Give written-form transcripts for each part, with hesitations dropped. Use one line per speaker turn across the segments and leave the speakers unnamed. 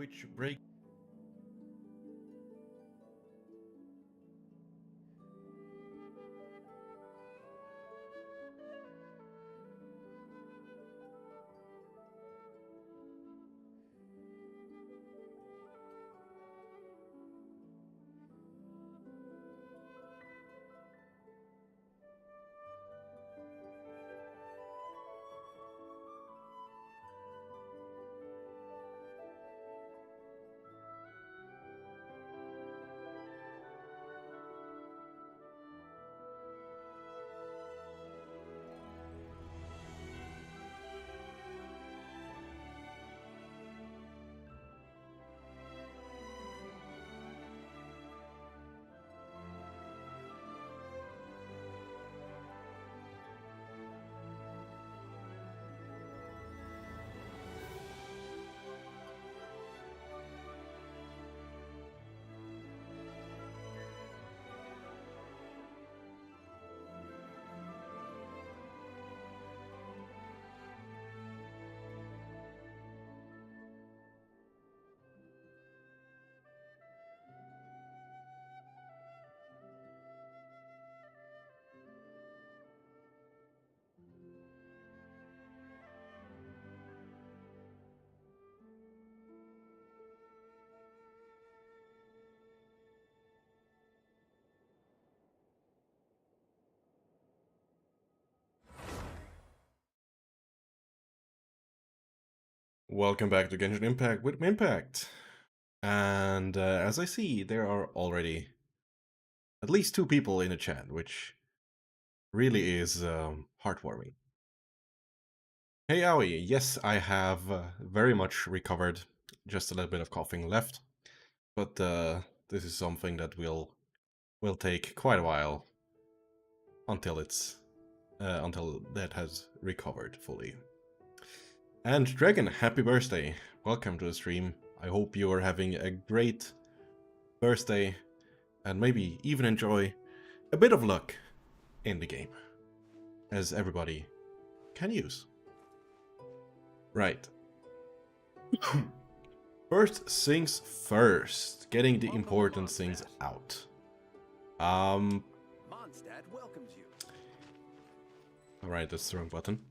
which break. Welcome back to Genshin Impact with Impact. And as I see, there are already at least 2 people in the chat, which really is heartwarming. Hey Aoi, yes, I have very much recovered, just a little bit of coughing left, but this is something that will take quite a while until until that has recovered fully. And Dragon, happy birthday! Welcome to the stream. I hope you are having a great birthday and maybe even enjoy a bit of luck in the game, as everybody can use. Right. First things first, getting the important things out. Mondstadt welcomes you. Alright, that's the wrong button.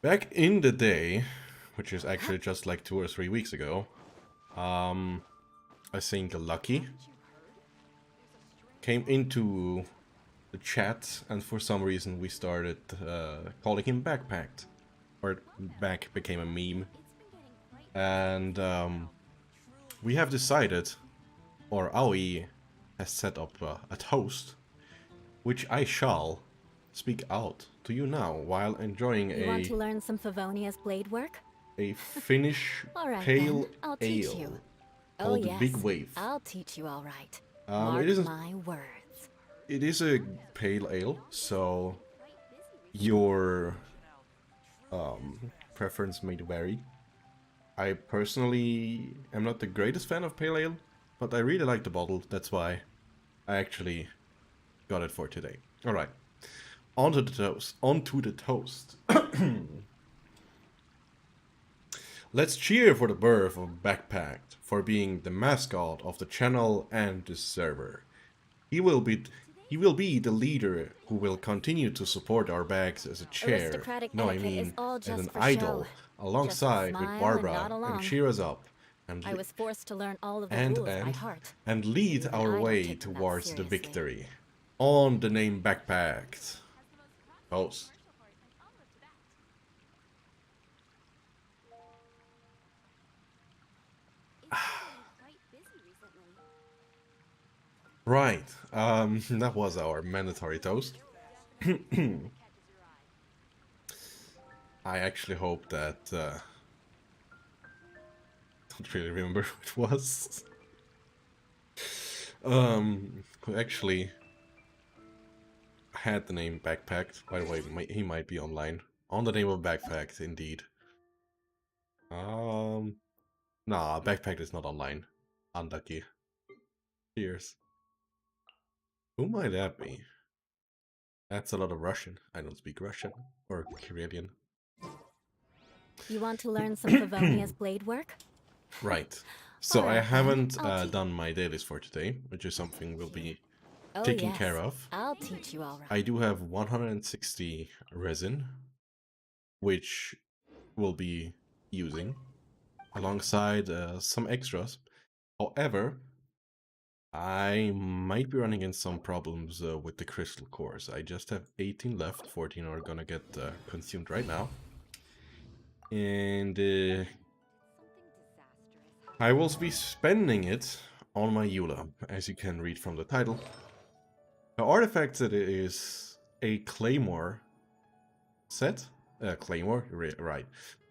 Back in the day, which is actually just like 2 or 3 weeks ago, I think Lucky came into the chat, and for some reason we started calling him Backpacked, or Back became a meme, and we have decided, or Aoi has set up a toast, which I shall speak out to you now while enjoying
You want to learn some Favonia's blade work?
a Finnish
Right,
pale
I'll teach
ale
you.
called the
Yes,
Big Wave.
I'll teach you all right. Mark my words.
It is a pale ale, so your preference may vary. I personally am not the greatest fan of pale ale, but I really like the bottle. That's why I actually got it for today. All right, onto the toast. Onto the toast. Let's cheer for the birth of Backpacked, for being the mascot of the channel and the server. He will be the leader who will continue to support our bags as a chair, no I mean as an idol, alongside with Barbara, and cheer us up, and
I was forced to learn all of the rules by heart.
and lead our way towards the victory. On the name Backpacked. Toast. Right, that was our mandatory toast. I actually hope that, don't really remember who it was. Who actually had the name Backpacked. By the way, he might be online. On the name of Backpacked, indeed. Nah, Backpacked is not online. Unlucky. Cheers. Who might that be? That's a lot of Russian. I don't speak Russian. Or Karelian.
You want to learn some Favonia's blade work?
Right. So I
Alright then,
haven't done my dailies for today, which is something we'll be
Oh
taking care
yes,
of.
I'll teach you all
I
right.
do have 160 resin, which we'll be using alongside some extras. However, I might be running into some problems with the crystal cores. I just have 18 left, 14 are gonna get consumed right now. And I will be spending it on my Eula, as you can read from the title. The artifact that it is a claymore set, right,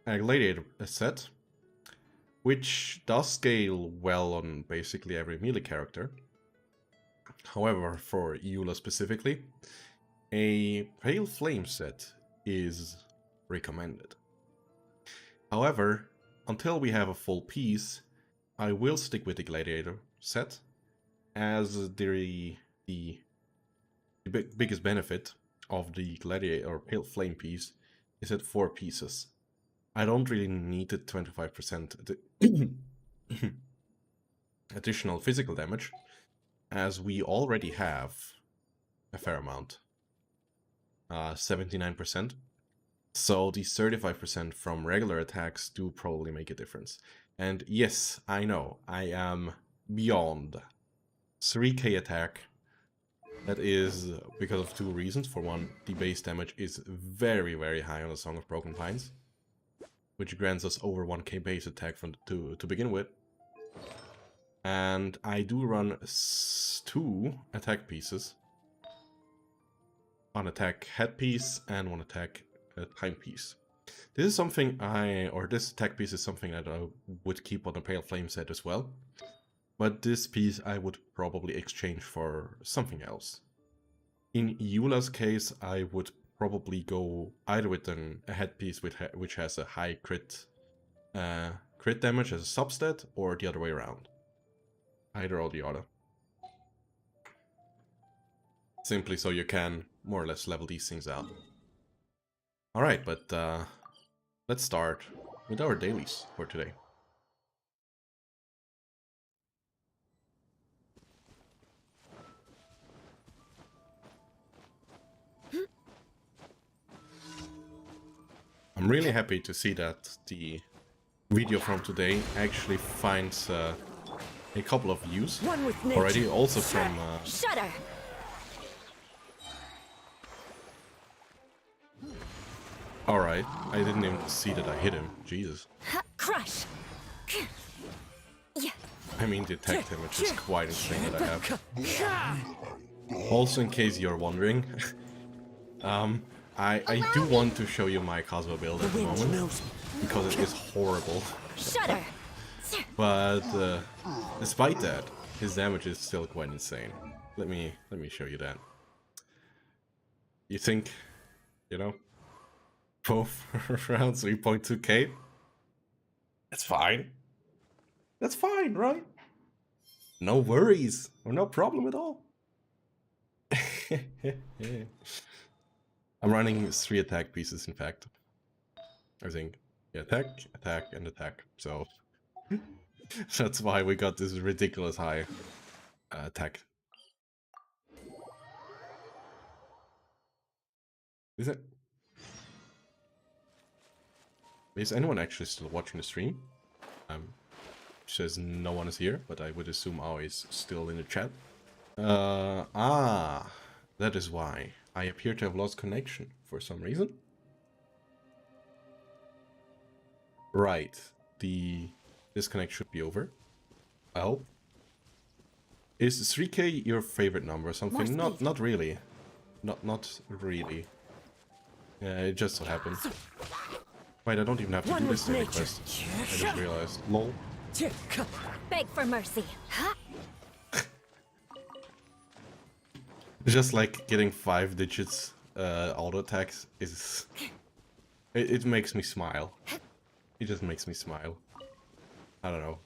a gladiator set, which does scale well on basically every melee character. However, for Eula specifically, a pale flame set is recommended. However, until we have a full piece, I will stick with the gladiator set, as the biggest benefit of the gladiator or pale flame piece is at 4 pieces. I don't really need the 25% additional physical damage, as we already have a fair amount, 79%. So the 35% from regular attacks do probably make a difference. And yes, I know, I am beyond 3k attack. That is because of 2 reasons. For one, the base damage is very, very high on the Song of Broken Pines, which grants us over 1k base attack from to begin with. And I do run 2 attack pieces. One attack headpiece and one attack timepiece. This is something this attack piece is something that I would keep on the Pale Flame set as well. But this piece I would probably exchange for something else. In Eula's case, I would probably go either with a headpiece which has a high crit damage as a substat, or the other way around. Either or the other. Simply so you can more or less level these things out. Alright, but let's start with our dailies for today. I'm really happy to see that the video from today actually finds a couple of views already, also from...
Shudder!
Alright, I didn't even see that I hit him. Jesus.
Crush!
I mean, the attack damage is quite insane that I have. Also, in case you're wondering, I do want to show you my Cosmo build at the moment, because it is horrible.
Shudder!
But despite that, his damage is still quite insane. Let me show you that. You think, you know, both around 3.2k? That's fine. That's fine, right? No worries, or no problem at all. I'm running 3 attack pieces, in fact. I think. Yeah, attack, attack, and attack. So that's why we got this ridiculous high attack. Is anyone actually still watching the stream? Says no one is here, but I would assume Ao is still in the chat. That is why I appear to have lost connection for some reason. Right, the disconnect should be over. I hope. Is 3k your favorite number or something? Not really. Not really. Yeah, it just so happened. Wait, I don't even have to do this daily quest. I just realized. Lol.
Beg for mercy.
Just like getting 5 digits auto attacks is... It makes me smile. It just makes me smile. I don't know.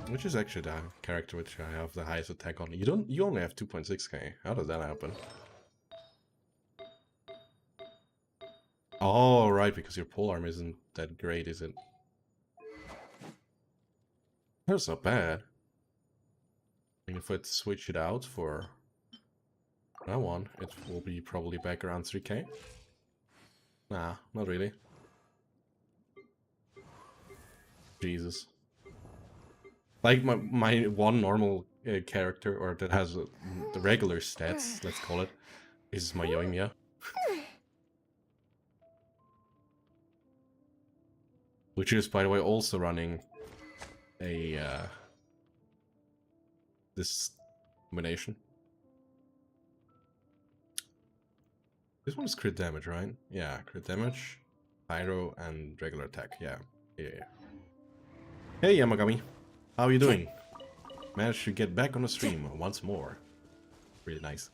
Which is actually the character which I have the highest attack on. You only have 2.6k. How does that happen? Oh, right, because your polearm isn't that great, is it? That's not bad. I mean, if I switch it out for that one, it will be probably back around 3k. Nah, not really. Jesus. Like my one normal character, or that has the regular stats, let's call it, is my Yoimiya. Which is, by the way, also running a this combination. This one is crit damage, right? Yeah, crit damage, pyro, and regular attack. Yeah. Hey, Yamagami. How are you doing? Managed to get back on the stream once more. Really nice.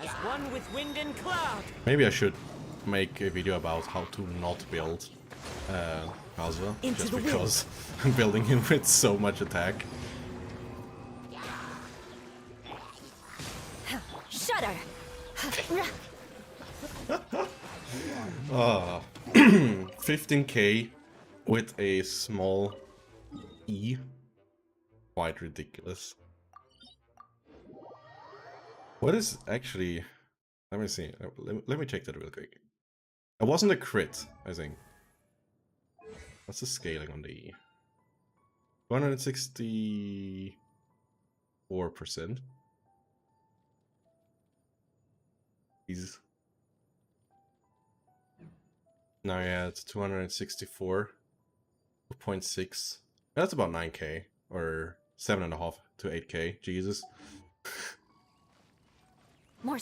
As one with wind and cloud.
Maybe I should make a video about how to not build Kazuha, just because I'm building him with so much attack.
Shudder.
15k with a small E. Quite ridiculous. What is actually... Let me see. Let me check that real quick. It wasn't a crit, I think. What's the scaling on the E? 164%. Jesus. Now yeah, it's 264.6. That's about 9k, or 7.5 to 8k. Jesus.
More.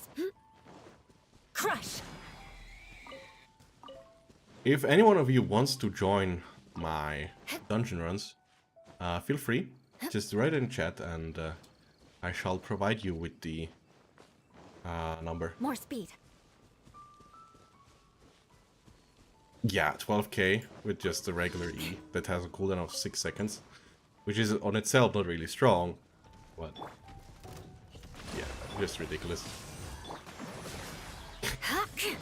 Crush.
If any one of you wants to join my dungeon runs, feel free. Just write it in chat, and I shall provide you with the number.
More speed.
Yeah, 12k with just the regular E that has a cooldown of 6 seconds, which is on itself not really strong, but yeah, just ridiculous.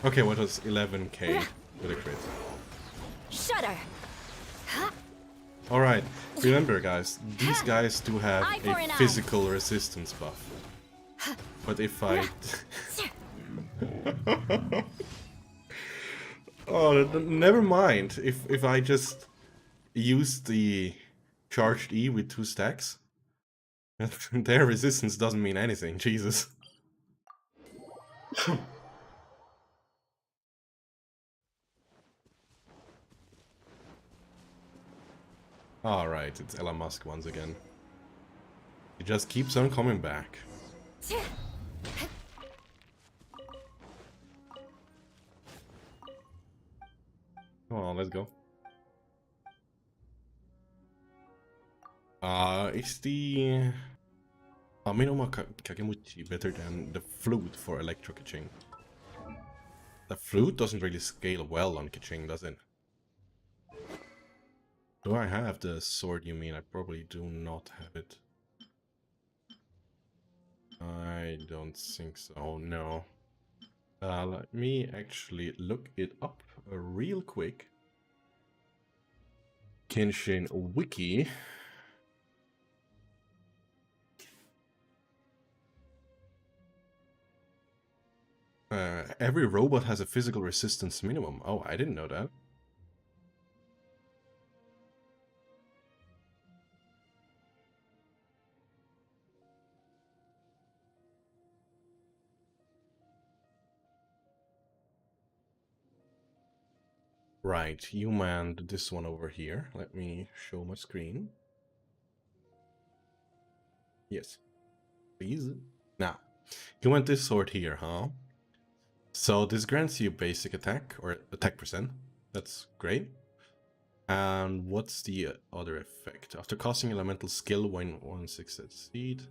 Okay, what was 11k with a crit?
Shudder.
Alright, remember guys, these guys do have a physical resistance buff. But if I... Oh, never mind. If I just use the charged E with 2 stacks, their resistance doesn't mean anything. Jesus. Alright, it's Elon Musk once again. He just keeps on coming back. Come on, let's go. Is the Minoma Kagemuchi better than the flute for electro Kiching? The flute doesn't really scale well on Kiching, does it? Do I have the sword, you mean? I probably do not have it. I don't think so, no. Let me actually look it up real quick. Kenshin Wiki. Every robot has a physical resistance minimum. Oh, I didn't know that. Right, you manned this one over here. Let me show my screen. Yes. Please. Now, you want this sword here, huh? So this grants you basic attack, or attack percent. That's great. And what's the other effect? After casting elemental skill when 1/6 succeed.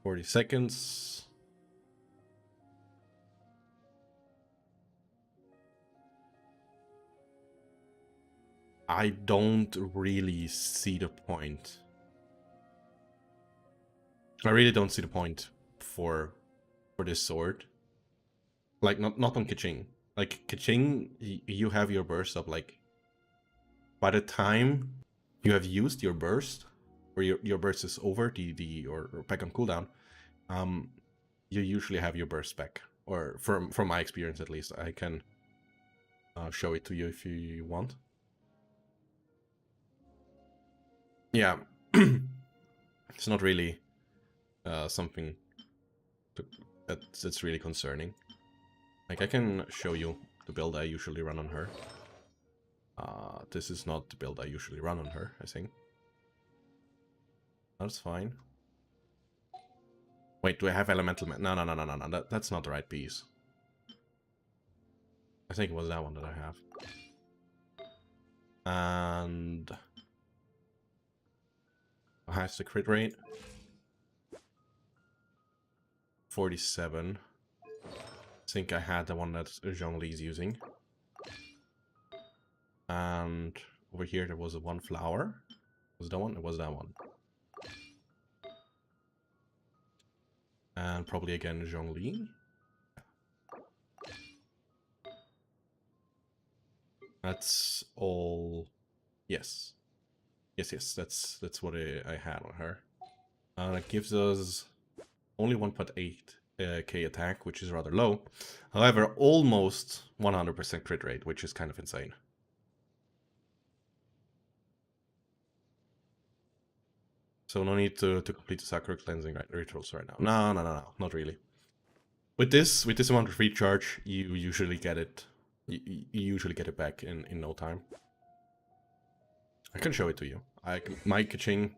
40 seconds. I don't really see the point. I really don't see the point for for this sword. Like, not on Kaching. Like, Kaching, you have your burst up, like... By the time you have used your burst, or your burst is over, or back on cooldown, you usually have your burst back. Or, from my experience at least, I can show it to you if you want. Yeah, it's not really something that's really concerning. Like, I can show you the build I usually run on her. This is not the build I usually run on her, I think. That's fine. Wait, do I have elemental No, that's not the right piece. I think it was that one that I have. And... has the crit rate? 47. I think I had the one that Zhongli's using. And over here there was a one flower. Was that one? It was that one. And probably again Zhongli. That's all. Yes. Yes, that's what I had on her. It gives us only 1.8 K attack, which is rather low. However, almost 100% crit rate, which is kind of insane. So no need to complete the sacral cleansing rituals right now. No, not really. With this amount of recharge, you usually get it. You usually get it back in no time. I can show it to you. My Kaching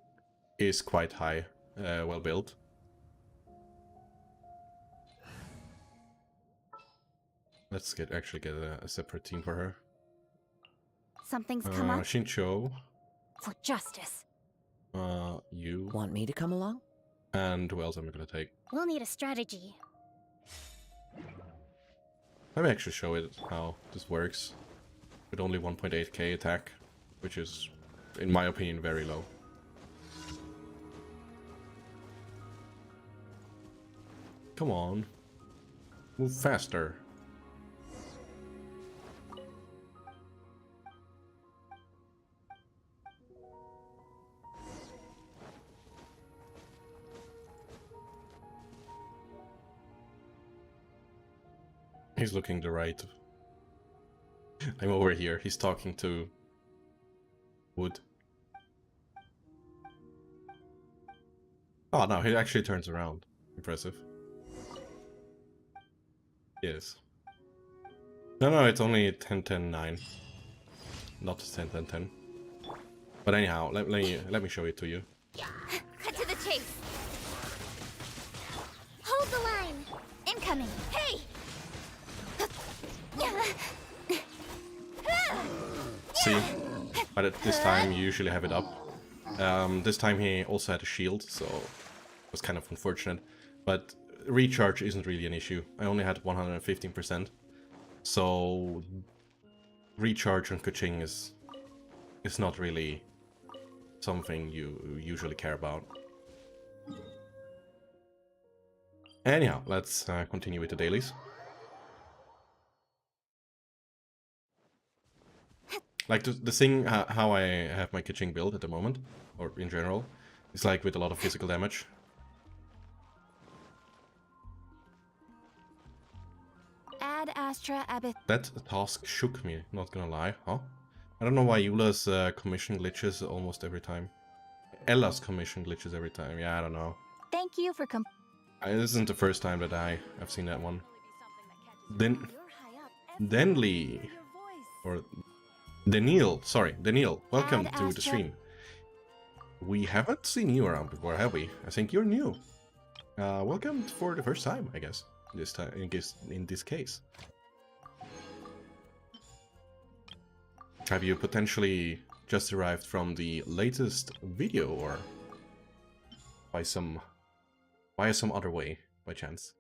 is quite high, well built. Let's actually get a separate team for her.
Something's come up.
Shincho.
For justice.
You.
Want me to come along?
And who else am I gonna take?
We'll need a strategy.
Let me actually show it how this works. With only 1.8k attack, which is, in my opinion, very low. Come on. Move faster. He's looking the right. I'm over here. He's talking to Wood. Oh no, he actually turns around. Impressive. Yes. No, it's only 10-10-9. Not 10-10-10. But anyhow, let me show it to you.
Cut to the chase. Hold the line. Incoming. Hey!
See? But at this time you usually have it up. This time he also had a shield, so it was kind of unfortunate. But recharge isn't really an issue. I only had 115%. So recharge on Kuching is not really something you usually care about. Anyhow, let's continue with the dailies. Like the thing, how I have my Kuching build at the moment, or in general, is like with a lot of physical damage.
Ad Astra Abyss.
That task shook me, not gonna lie, huh? I don't know why Eula's commission glitches almost every time. Ella's commission glitches every time, yeah, I don't know.
Thank you for
This isn't the first time that I have seen that one. Denley, or Daniel, sorry, Daniel, welcome to the stream. We haven't seen you around before, have we? I think you're new. Welcome for the first time, I guess. This time, in this case. Have you potentially just arrived from the latest video, or by some other way, by chance?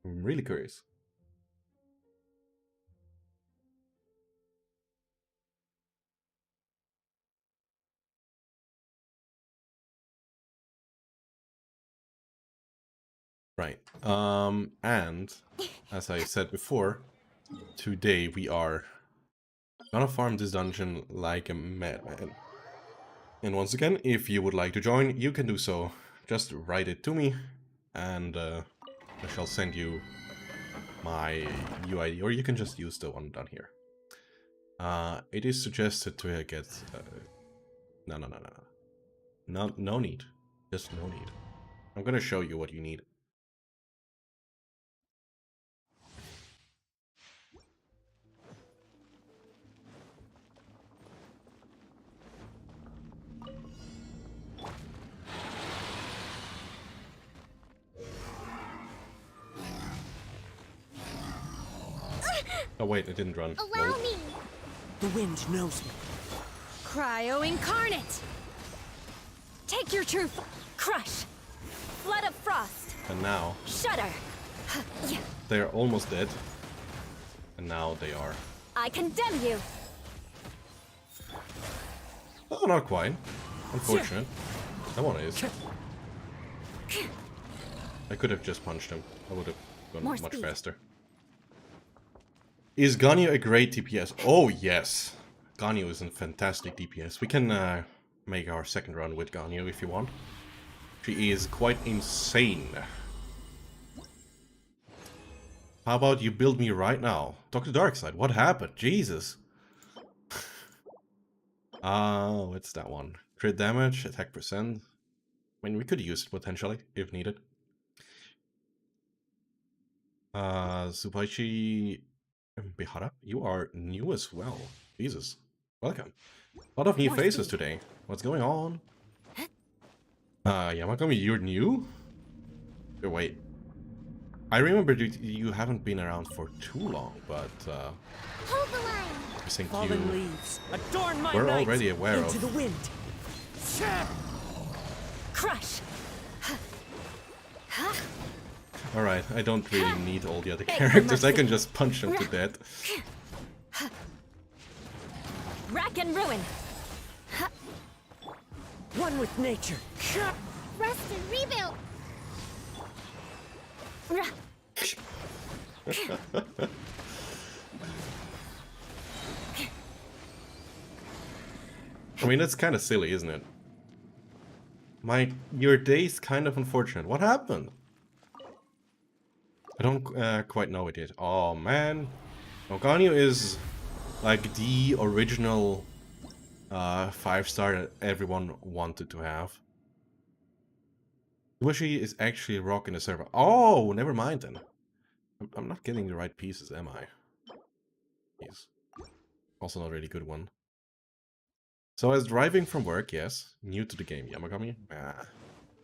I'm really curious. Right. And as I said before, today we are gonna farm this dungeon like a madman. And once again, if you would like to join, you can do so. Just write it to me, and I shall send you my UID, or you can just use the one down here. It is suggested to get... no, no, no, no, no. No need. Just no need. I'm gonna show you what you need. Oh wait, it didn't run.
Allow
Nope.
me!
The wind knows me.
Cryo incarnate! Take your truth! Crush! Flood of frost!
And now,
Shudder!
they're almost dead. And now they are.
I condemn you!
Oh, not quite. Unfortunate. That one is. I could have just punched him. I would have gone
More
much
speed.
faster. Is Ganyu a great DPS? Oh, yes. Ganyu is a fantastic DPS. We can make our second run with Ganyu if you want. She is quite insane. How about you build me right now? Dr. Darkseid, what happened? Jesus. What's that one? Crit damage, attack percent. I mean, we could use it potentially, if needed. Subaichi Bihara, you are new as well. Jesus. Welcome. A lot of new
More
faces
speed.
today. What's going on? Yamakami, you're new? Oh, wait. I remember you haven't been around for too long, but
Hold the line!
I think
Fallen
you
leaves. Adorn my
were
night.
already aware
Into
of...
the wind.
Crush!
Alright, I don't really need all the other
Beg for
characters. I
mercy.
can just punch them to death.
Rack and ruin!
One with nature.
Rest and rebuild!
I mean, that's kind of silly, isn't it? Your day's kind of unfortunate. What happened? I don't quite know it yet. Oh, man. Ganyu is like the original 5-star that everyone wanted to have. Wishy is actually rocking the server. Oh, never mind then. I'm not getting the right pieces, am I? Yes. Also not a really good one. So as driving from work, yes. New to the game, Yamagami.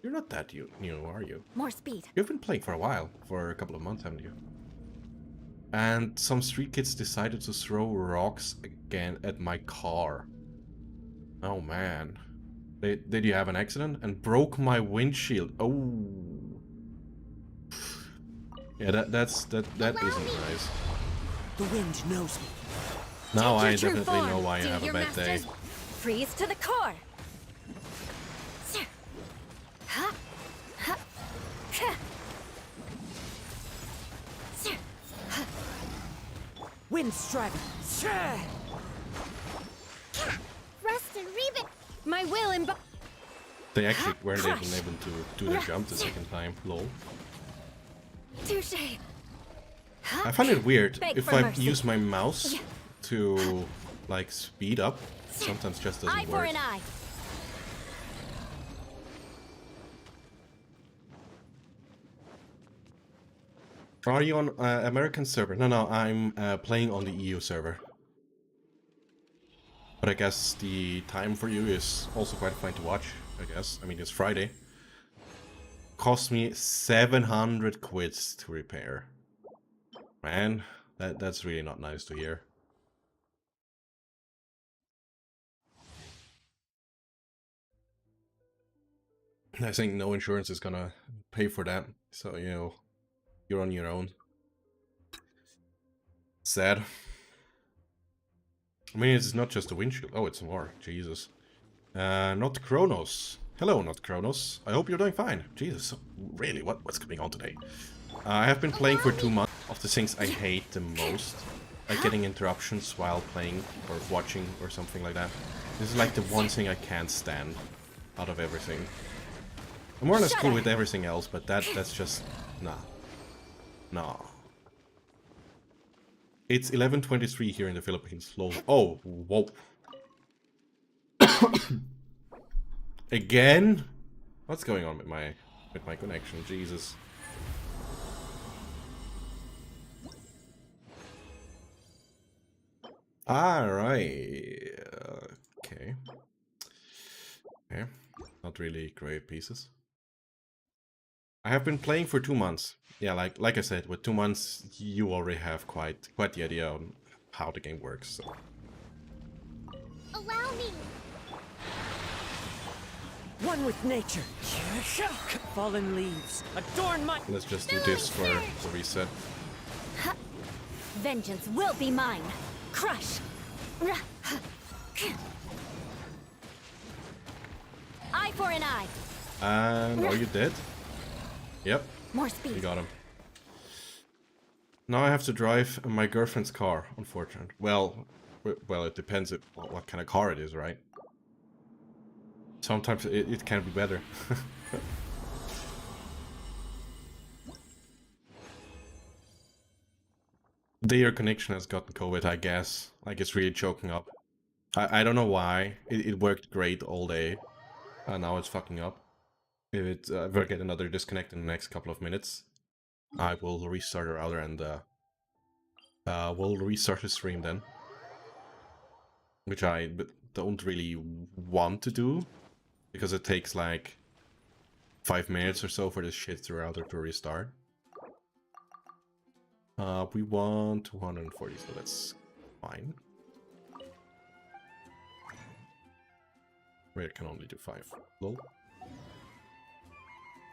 You're not that new, are you?
More speed.
You've been playing for a while. For a couple of months, haven't you? And some street kids decided to throw rocks again at my car. Oh man. Did you have an accident? And broke my windshield. Oh. Yeah, that isn't nice.
The wind knows me.
Now I
Take your true
definitely know
form.
why I
Do
have a
your
bad day.
masters freeze to the core. Ha. Ha. Ha.
Wind striving.
Rest and rebuild. My will and
They actually weren't even
Crush.
able to do the jump the second time. Lol.
touche.
I find it weird
Beg
if
for
I
mercy.
use my mouse to like speed up. Sometimes just
Eye
doesn't
for
work.
an eye.
Are you on American server? No, I'm playing on the EU server. But I guess the time for you is also quite fine to watch, I guess. I mean, it's Friday. Cost me 700 quids to repair. Man, that's really not nice to hear. I think no insurance is gonna pay for that, so, you know, you're on your own. Sad. I mean, it's not just a windshield. Oh, it's more. Jesus. Not Kronos. Hello, not Kronos. I hope you're doing fine. Jesus, really, what's going on today? I have been playing for 2 months of the things I hate the most. Like getting interruptions while playing or watching or something like that. This is like the one thing I can't stand out of everything. I'm more or less cool with everything else, but that's just... nah. Nah. It's 11:23 here in the Philippines. Oh, whoa. Again? What's going on with my connection? Jesus. Alright. Okay. Okay. Not really great pieces. I have been playing for 2 months. Yeah, like I said, with 2 months you already have quite the idea on how the game works, so.
Allow me.
One with nature. Fallen leaves. Adorn my...
Let's just do this for the reset.
Vengeance will be mine. Crush. Eye for an eye.
And are you dead? Yep,
More
we
speed.
got him. Now I have to drive my girlfriend's car, unfortunately. Well, it depends on what kind of car it is, right? Sometimes it can be better. Their connection has gotten COVID, I guess. Like, it's really choking up. I don't know why. It worked great all day. And now it's fucking up. If it ever get another disconnect in the next couple of minutes, I will restart the router and we'll restart the stream then. Which I don't really want to do, because it takes like 5 minutes or so for this shit router to restart. We want 240, so that's fine. Wait, it can only do 5. Lol.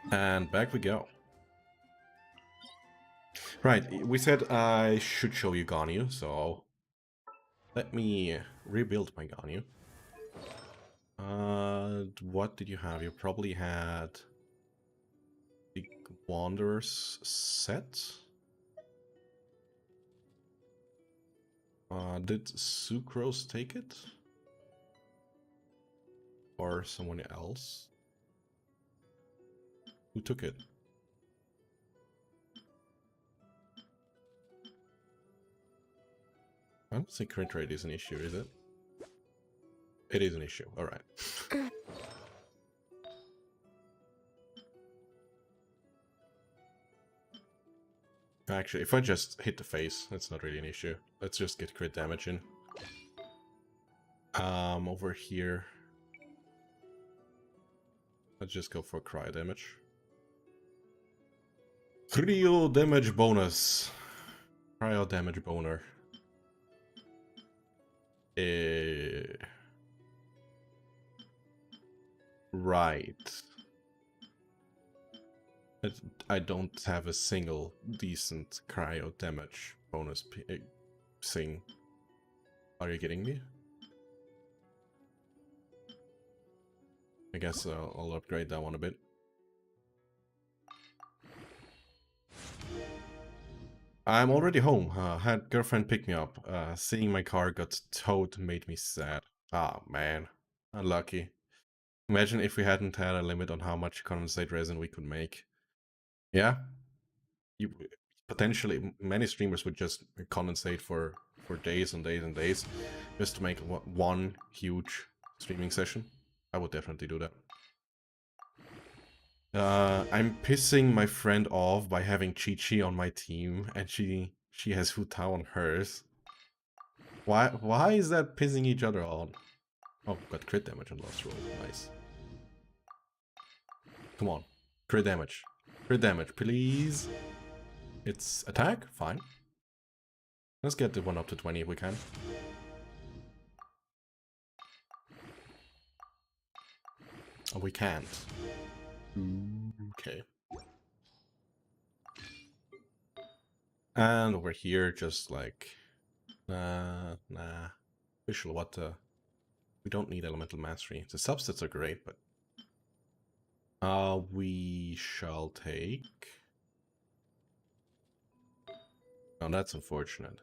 And back we go. Right, we said I should show you Ganyu, so let me rebuild my Ganyu. What did you have? You probably had the Wanderers set. Did Sucrose take it? Or someone else? Who took it? I don't think crit rate is an issue, is it? It is an issue, alright. Actually, if I just hit the face, that's not really an issue. Let's just get crit damage in. Over here. Let's just go for cryo damage. Cryo damage bonus. Cryo damage boner. Right. I don't have a single decent cryo damage bonus thing. Are you kidding me? I guess I'll upgrade that one a bit. I'm already home. Had girlfriend pick me up. Seeing my car got towed made me sad. Ah, man. Unlucky. Imagine if we hadn't had a limit on how much condensate resin we could make. Yeah? You potentially, many streamers would just condensate for days and days and days just to make one huge streaming session. I would definitely do that. I'm pissing my friend off by having Chi-Chi on my team, and she has Hu Tao on hers. Why is that pissing each other on? Oh, got crit damage on last roll. Nice. Come on. Crit damage. Crit damage, please. It's attack? Fine. Let's get the one up to 20 if we can. Oh, we can't. Okay. And over here, just like... nah. Visual, what the... We don't need elemental mastery. The subsets are great, but... We shall take... Oh, that's unfortunate.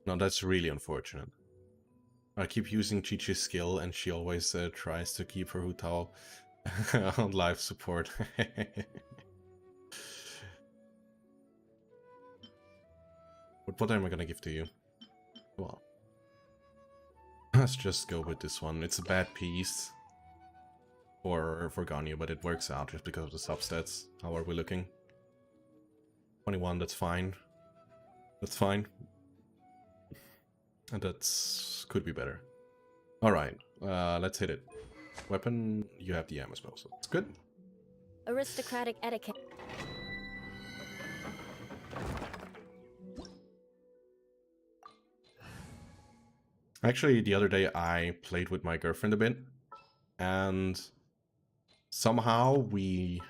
No, that's really unfortunate. I keep using Chi-Chi's skill, and she always tries to keep her Hu Tao on life support. What am I gonna give to you? Well, let's just go with this one. It's a bad piece for Ganyu, but it works out just because of the substats. How are we looking? 21, that's fine. That's fine. And that's could be better. Alright, let's hit it. Weapon, you have the ammo spell, so it's good.
Aristocratic etiquette.
Actually, the other day I played with my girlfriend a bit, and somehow we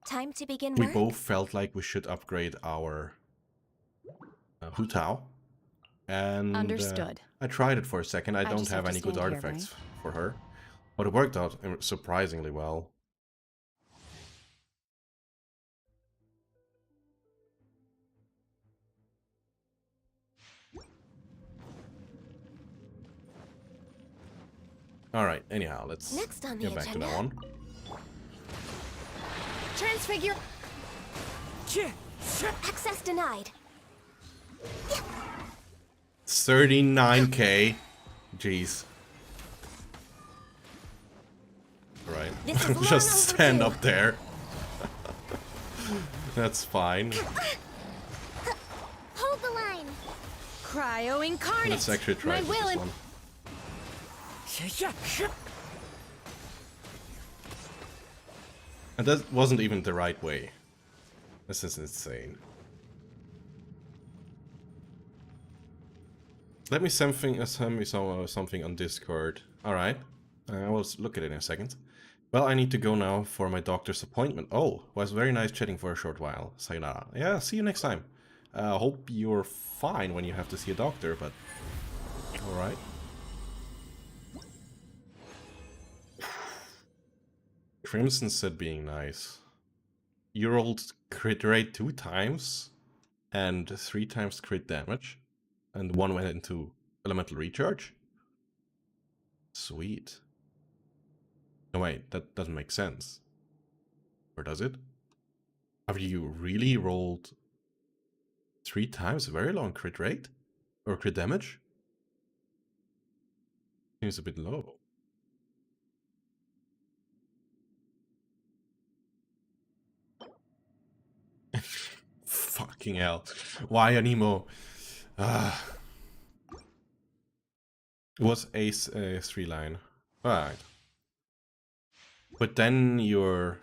Time to begin
we
work?
both felt like we should upgrade our Hu Tao. And
Understood.
I tried it for a second. I don't
just
have
have to
any good
stand here,
artifacts for her, but it worked out surprisingly well. Alright, anyhow, let's
Next on the
get back to
agenda.
that one.
Transfigure. Access denied.
39k. Jeez. Right.
This is long
Just stand
overdue.
up there. That's fine.
Hold the line. Cryo incarnate.
Let's actually try
My
with
will
this
and
one. And that wasn't even the right way. This is insane. Let me send me something on Discord. Alright. I will look at it in a second. Well, I need to go now for my doctor's appointment. Oh, was very nice chatting for a short while. Sayonara. Yeah, see you next time. Hope you're fine when you have to see a doctor, but... Alright. Crimson said being nice. You rolled crit rate 2 times, and 3 times crit damage, and 1 went into elemental recharge? Sweet. No wait, that doesn't make sense. Or does it? Have you really rolled 3 times a very long crit rate? Or crit damage? Seems a bit low. Fucking hell. Why Anemo? It was Ace 3 line. Alright. But then you're...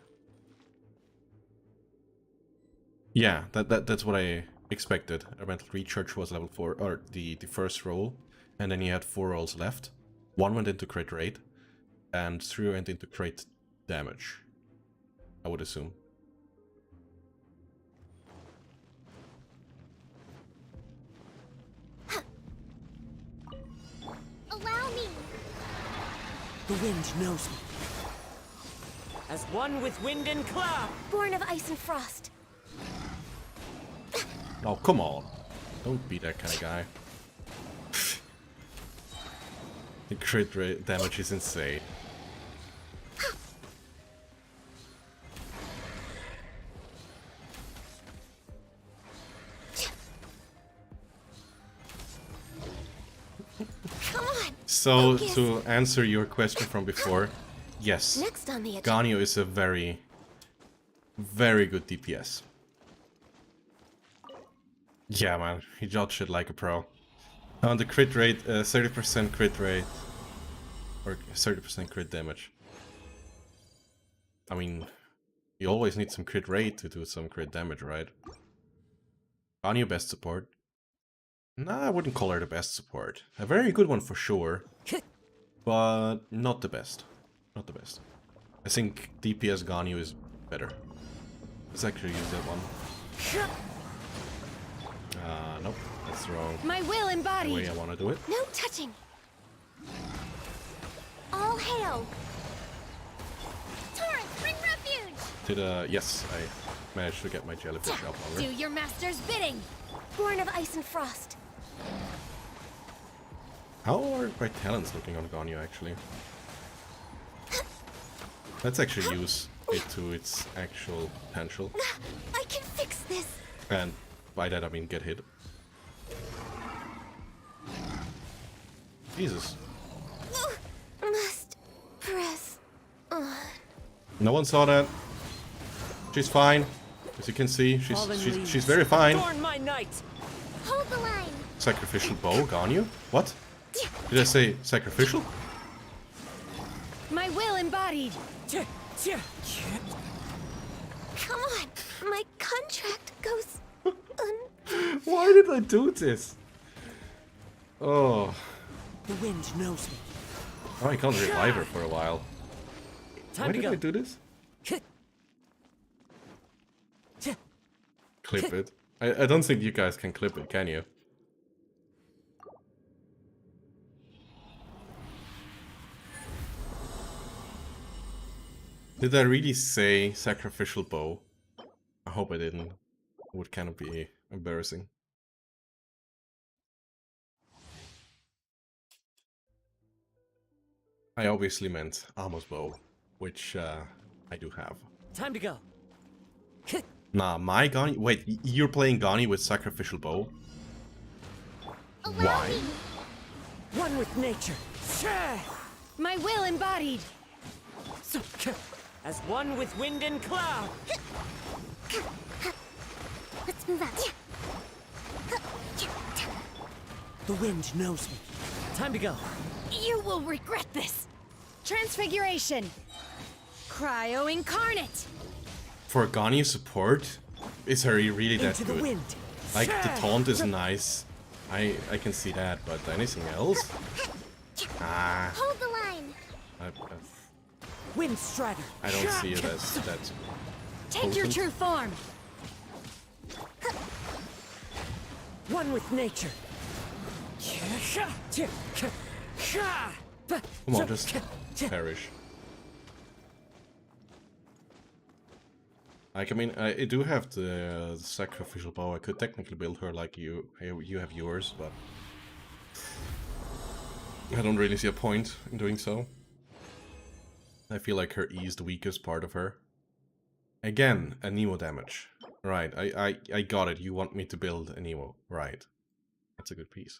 Yeah, that's what I expected. Elemental recharge was level 4, or the first roll. And then you had 4 rolls left. 1 went into crit rate, and 3 went into crit damage, I would assume.
allow me.
The wind knows me. As one with wind and cloud.
Born of ice and frost.
Oh, come on. Don't be that kind of guy. The crit rate damage is insane.
Come on.
So,
Focus.
to answer your question from before, yes,
Next on the agenda.
Ganyu is a very, very good DPS. Yeah, man, he judged it like a pro. On the crit rate, 30% crit rate, or 30% crit damage. I mean, you always need some crit rate to do some crit damage, right? Ganyu best support. Nah, I wouldn't call her the best support. A very good one for sure, but not the best. Not the best. I think DPS Ganyu is better. Let's actually use that one. Nope, that's wrong.
My will
The
embodied.
way I want to do it.
No touching. All hail. Torrent, bring refuge.
Yes, I managed to get my jellyfish up
Do
longer.
your master's bidding. Born of ice and frost.
How are my talents looking on Ganyu, actually? Let's actually use it to its actual potential.
I can fix this.
And by that I mean get hit. Jesus.
Must press on.
No one saw that. She's fine. As you can see, she's very fine.
Adorn my knight.
Hold the line.
Sacrificial bow, Ganyu? What? Did I say sacrificial?
My will embodied.
Tch, tch.
Come on. My contract goes
Why did I do this? Oh.
The wind knows me.
Oh, I can't revive her for a while.
Time
Why
to
did
go.
I do this? Clip it. I don't think you guys can clip it, can you? Did I really say sacrificial bow? I hope I didn't. It would kind of be embarrassing. I obviously meant Amos bow, which I do have.
Time to go.
Nah, my Gani. Wait, you're playing Gani with sacrificial bow? Why?
One with nature.
My will embodied.
So, as one with wind and cloud.
Let's move out.
The wind knows me. Time to go.
You will regret this. Transfiguration. Cryo incarnate.
For Gani support, is her really that
Into the
good?
wind.
Like, the taunt is nice. I can see that, but anything else? Ah,
Hold the line.
Wind strider.
I don't see it as that.
Take your
Potent.
true form.
One with nature.
Come on, just perish. Like, I mean, I do have the sacrificial bow. I could technically build her like you have yours, but I don't really see a point in doing so. I feel like her E is the weakest part of her. Again, a Nemo damage. Right, I got it. You want me to build a Nemo. Right. That's a good piece.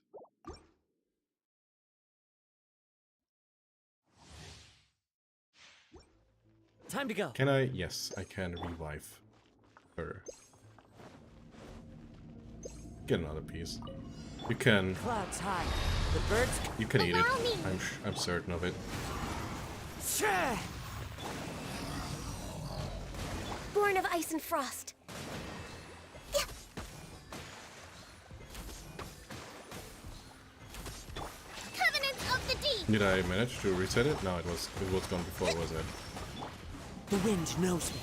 Time to go.
Can I? Yes, I can revive her. Get another piece. You can.
Clouds high. The birds.
You can eat it.
Allow me.
I'm certain of it.
Born of ice and frost. Covenant of the deep.
Did I manage to reset it? No, it was gone before, wasn't it?
The wind knows me.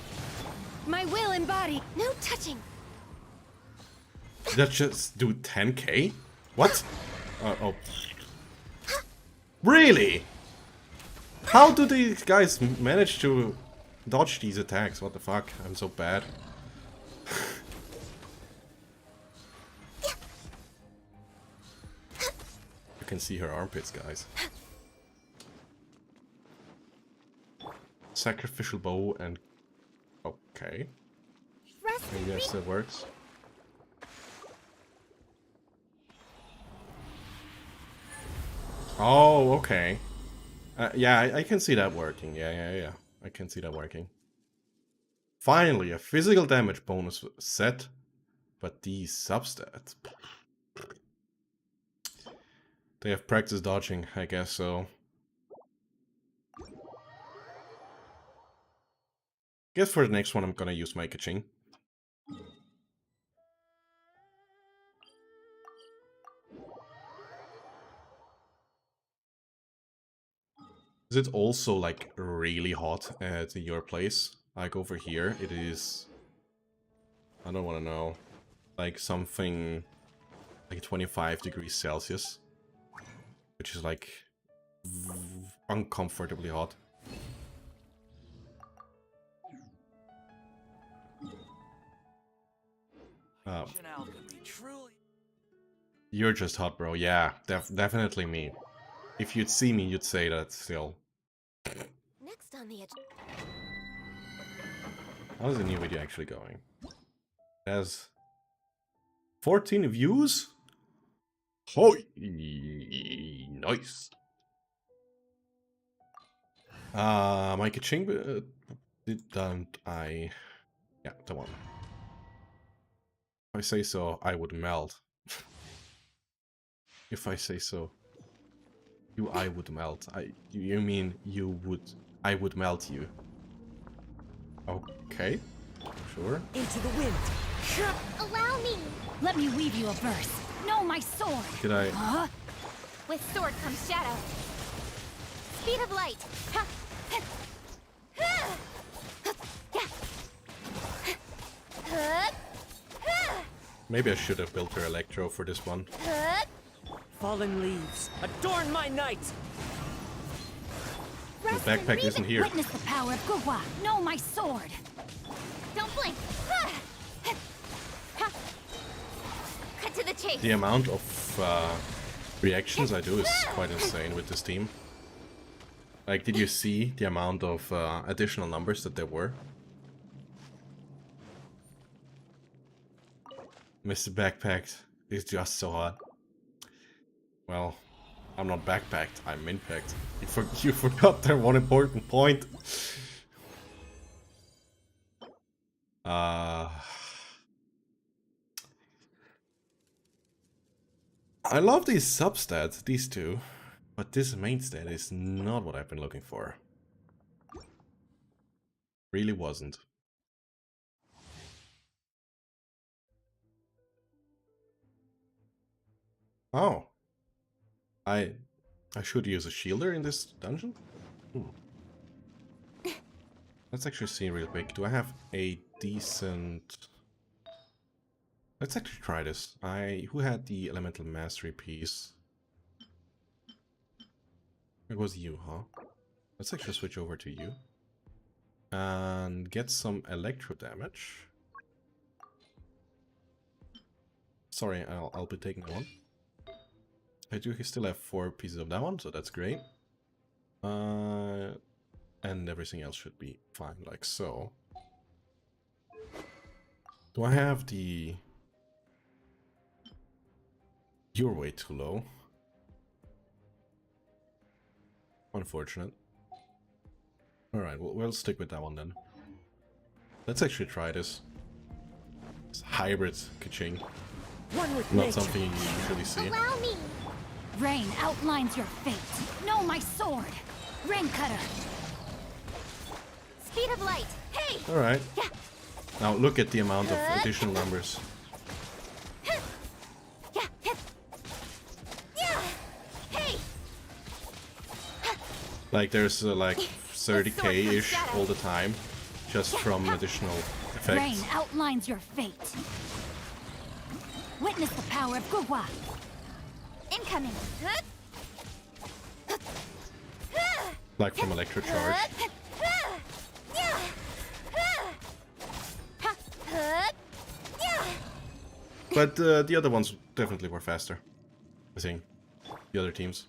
My will embodied. No touching.
Did that just do 10k? What? Oh. Really? How do these guys manage to dodge these attacks? What the fuck? I'm so bad. You can see her armpits, guys. Sacrificial bow and... Okay. I guess that works. Oh, okay. Yeah, I can see that working. Yeah. I can see that working. Finally, a physical damage bonus set, but these substats. They have practice dodging, I guess so. Guess for the next one I'm gonna use my Kaching. Is it also like really hot at your place? Like over here, it is... I don't want to know. Like something like 25 degrees Celsius, which is like uncomfortably hot. You're just hot, bro. Yeah, definitely me. If you'd see me, you'd say that still.
Next on the
How's the new video actually going? It has 14 views? Oh, nice. My Kaching, didn't I? Yeah, the one. If I say so, I would melt. If I say so. I would melt. You mean you would... I would melt you. Okay. Sure.
Into the wind.
Allow me! Let me weave you a verse. No, my sword!
Did I...
Huh? With sword comes shadow. Speed of light.
Maybe I should have built her Electro for this one.
Fallen leaves, adorn my night!
The backpack isn't here.
Witness the power of Gugwa. No, my sword. Don't blink. Cut to the chase.
The amount of reactions I do is quite insane with this team. Like, did you see the amount of additional numbers that there were? Mr. Backpacked is just so hot. Well, I'm not backpacked, I'm min-packed. You forgot there one important point. I love these substats, these two, but this main stat is not what I've been looking for. Really wasn't. Oh. I should use a shielder in this dungeon? Let's actually see real quick. Do I have a decent... Let's actually try this. Who had the elemental mastery piece? It was you, huh? Let's actually switch over to you. And get some electro damage. Sorry, I'll be taking one. I do still have 4 pieces of that one, so that's great. And everything else should be fine, like so. Do I have the... You're way too low. Unfortunate. Alright, we'll stick with that one then. Let's actually try this. It's hybrid Kaching. Not something you usually see.
Allow me! Rain outlines your fate. No, my sword. Rain cutter. Speed of light. Hey!
Alright. Now look at the amount of additional numbers.
Hey!
Like there's like 30k-ish all the time, just from additional effects.
Rain outlines your fate. Witness the power of Gugwa. Incoming.
Like from electro charge. But the other ones definitely were faster, I think. The other teams.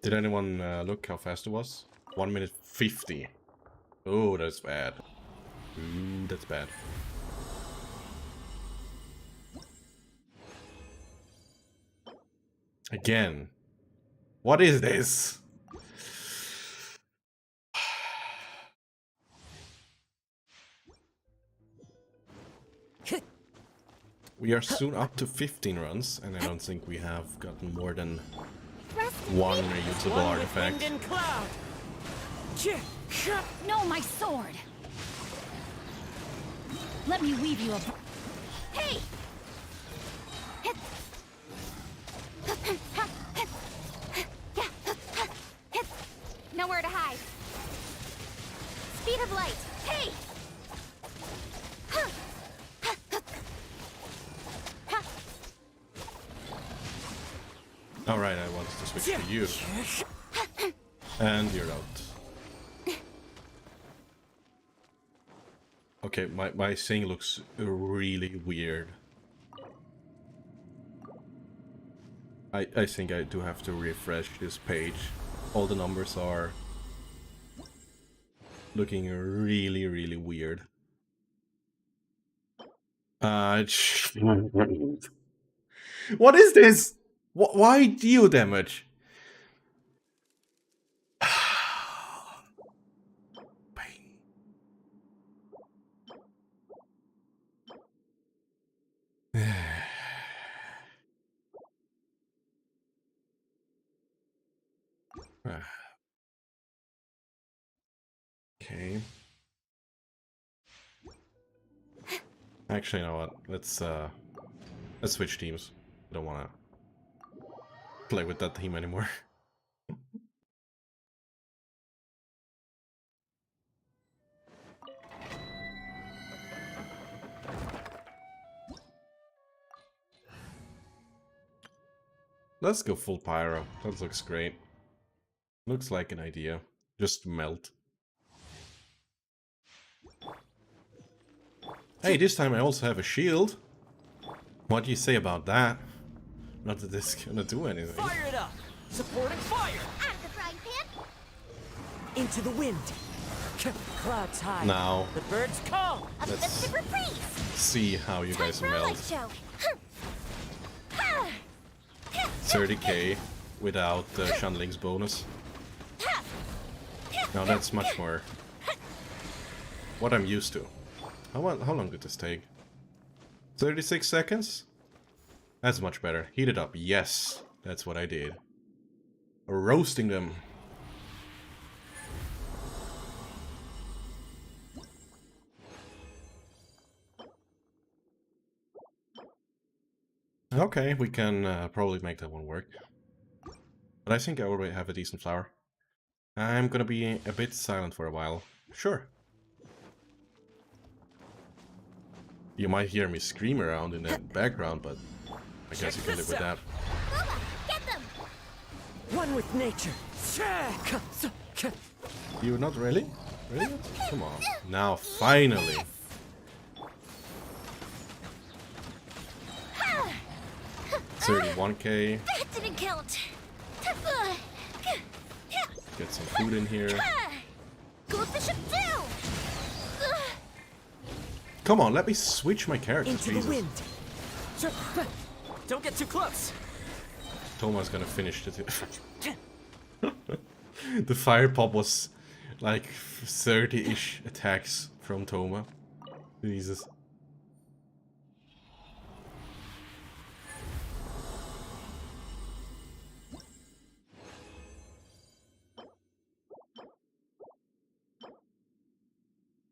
Did anyone look how fast it was? 1 minute 50. Oh, that's bad. Ooh, that's bad. Again. What is this? We are soon up to 15 runs, and I don't think we have gotten more than one reusable artifact.
No, my sword. Let me weave you a... Hey! Nowhere to hide. Speed of light. Hey!
Alright, I wanted to switch to you. And you're out. Okay, my thing looks really weird. I think I do have to refresh this page. All the numbers are looking really, really weird. What is this? Why deal damage? Pain. Okay. Actually, you know what? Let's switch teams. I don't want to play with that team anymore. Let's go full pyro. That looks great. Looks like an idea. Just melt. Hey, this time I also have a shield. What do you say about that? Not that this is gonna do anything.
Fire it up! Supporting fire!
Out of the frying pan.
Into the wind! Clouds high.
Now,
The birds call!
let's
Reprise.
see how you guys
For a light
melt.
show.
30k without the Shanling's bonus. Now that's much more what I'm used to. How long did this take? 36 seconds? That's much better. Heat it up. Yes, that's what I did. Roasting them. Okay, we can probably make that one work. But I think I already have a decent flower. I'm gonna be a bit silent for a while. Sure. You might hear me scream around in the background, but I guess you can live with that.
Eula, get them.
One with nature!
You not really? Really? Come on. Now, finally. 31k.
That didn't count.
Get some food in here.
Go with the ship too.
Come on, let me switch my character.
Into
Jesus.
the wind! Don't get too close!
Thoma's gonna finish the The fire pop was like 30-ish attacks from Thoma. Jesus.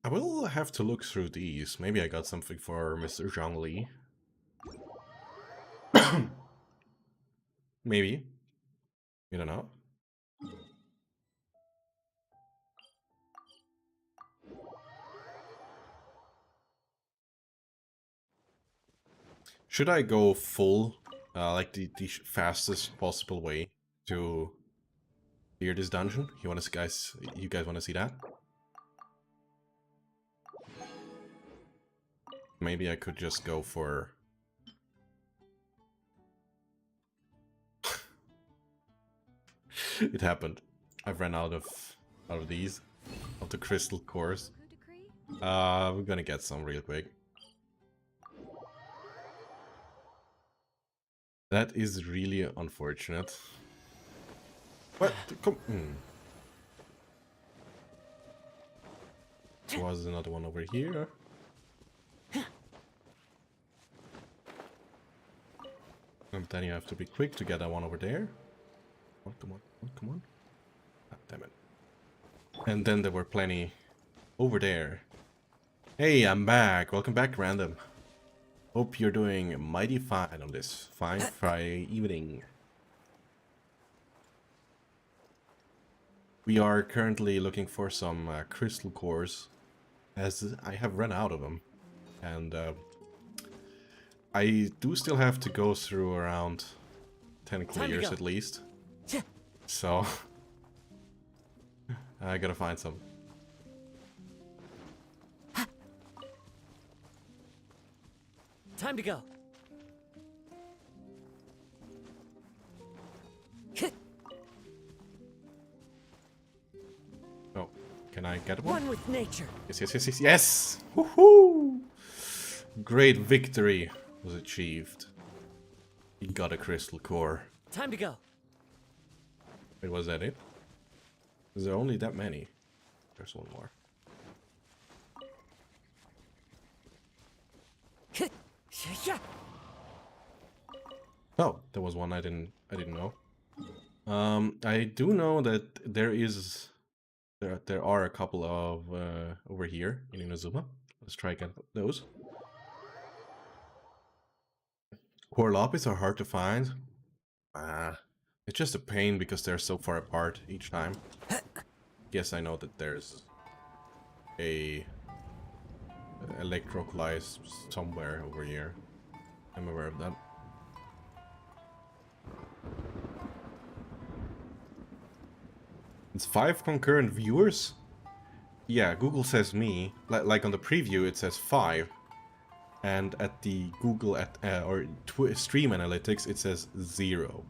I will have to look through these. Maybe I got something for Mr. Zhangli. Maybe. You don't know. Should I go full, like the fastest possible way to clear this dungeon? You guys want to see that? Maybe I could just go for... It happened. I've run out of these, of the crystal cores. We're gonna get some real quick. That is really unfortunate. What? Come. Was another one over here? And then you have to be quick to get that one over there. Oh, come on, come on. Ah, damn it. And then there were plenty over there. Hey, I'm back. Welcome back, Random. Hope you're doing mighty fine on this fine Friday evening. We are currently looking for some crystal cores, as I have run out of them. And I do still have to go through around 10 clears at least. So I gotta find some.
Time to go.
Oh, can I get one?
One with nature.
Yes, yes, yes, yes, yes! Woohoo! Great victory was achieved. He got a crystal core.
Time to go.
Wait, was that it? Is there only that many? There's one more. Oh, there was one I didn't know. I do know that there are a couple of over here in Inazuma. Let's try get those. Core lapis are hard to find. It's just a pain because they're so far apart each time. Yes, I know that there's a electroclise somewhere over here. I'm aware of that. It's 5 concurrent viewers? Yeah, Google says me. Like on the preview it says 5. And at the Google Stream Analytics it says 0.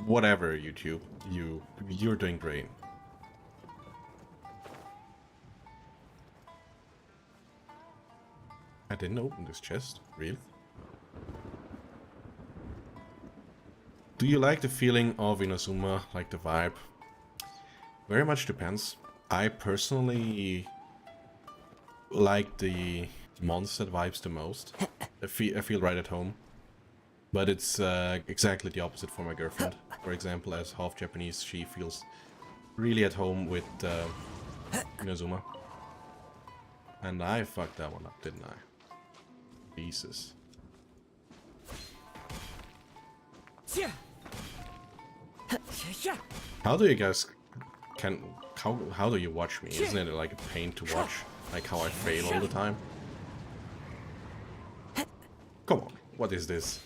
Whatever, YouTube. You're doing great. I didn't open this chest. Really? Do you like the feeling of Inazuma? Like the vibe? Very much depends. I personally like the monster vibes the most. I feel right at home. But it's exactly the opposite for my girlfriend. For example, as half Japanese, she feels really at home with Inazuma. And I fucked that one up, didn't I? Jesus. How do you guys how do you watch me? Isn't it like a pain to watch? Like how I fail all the time? Come on, what is this?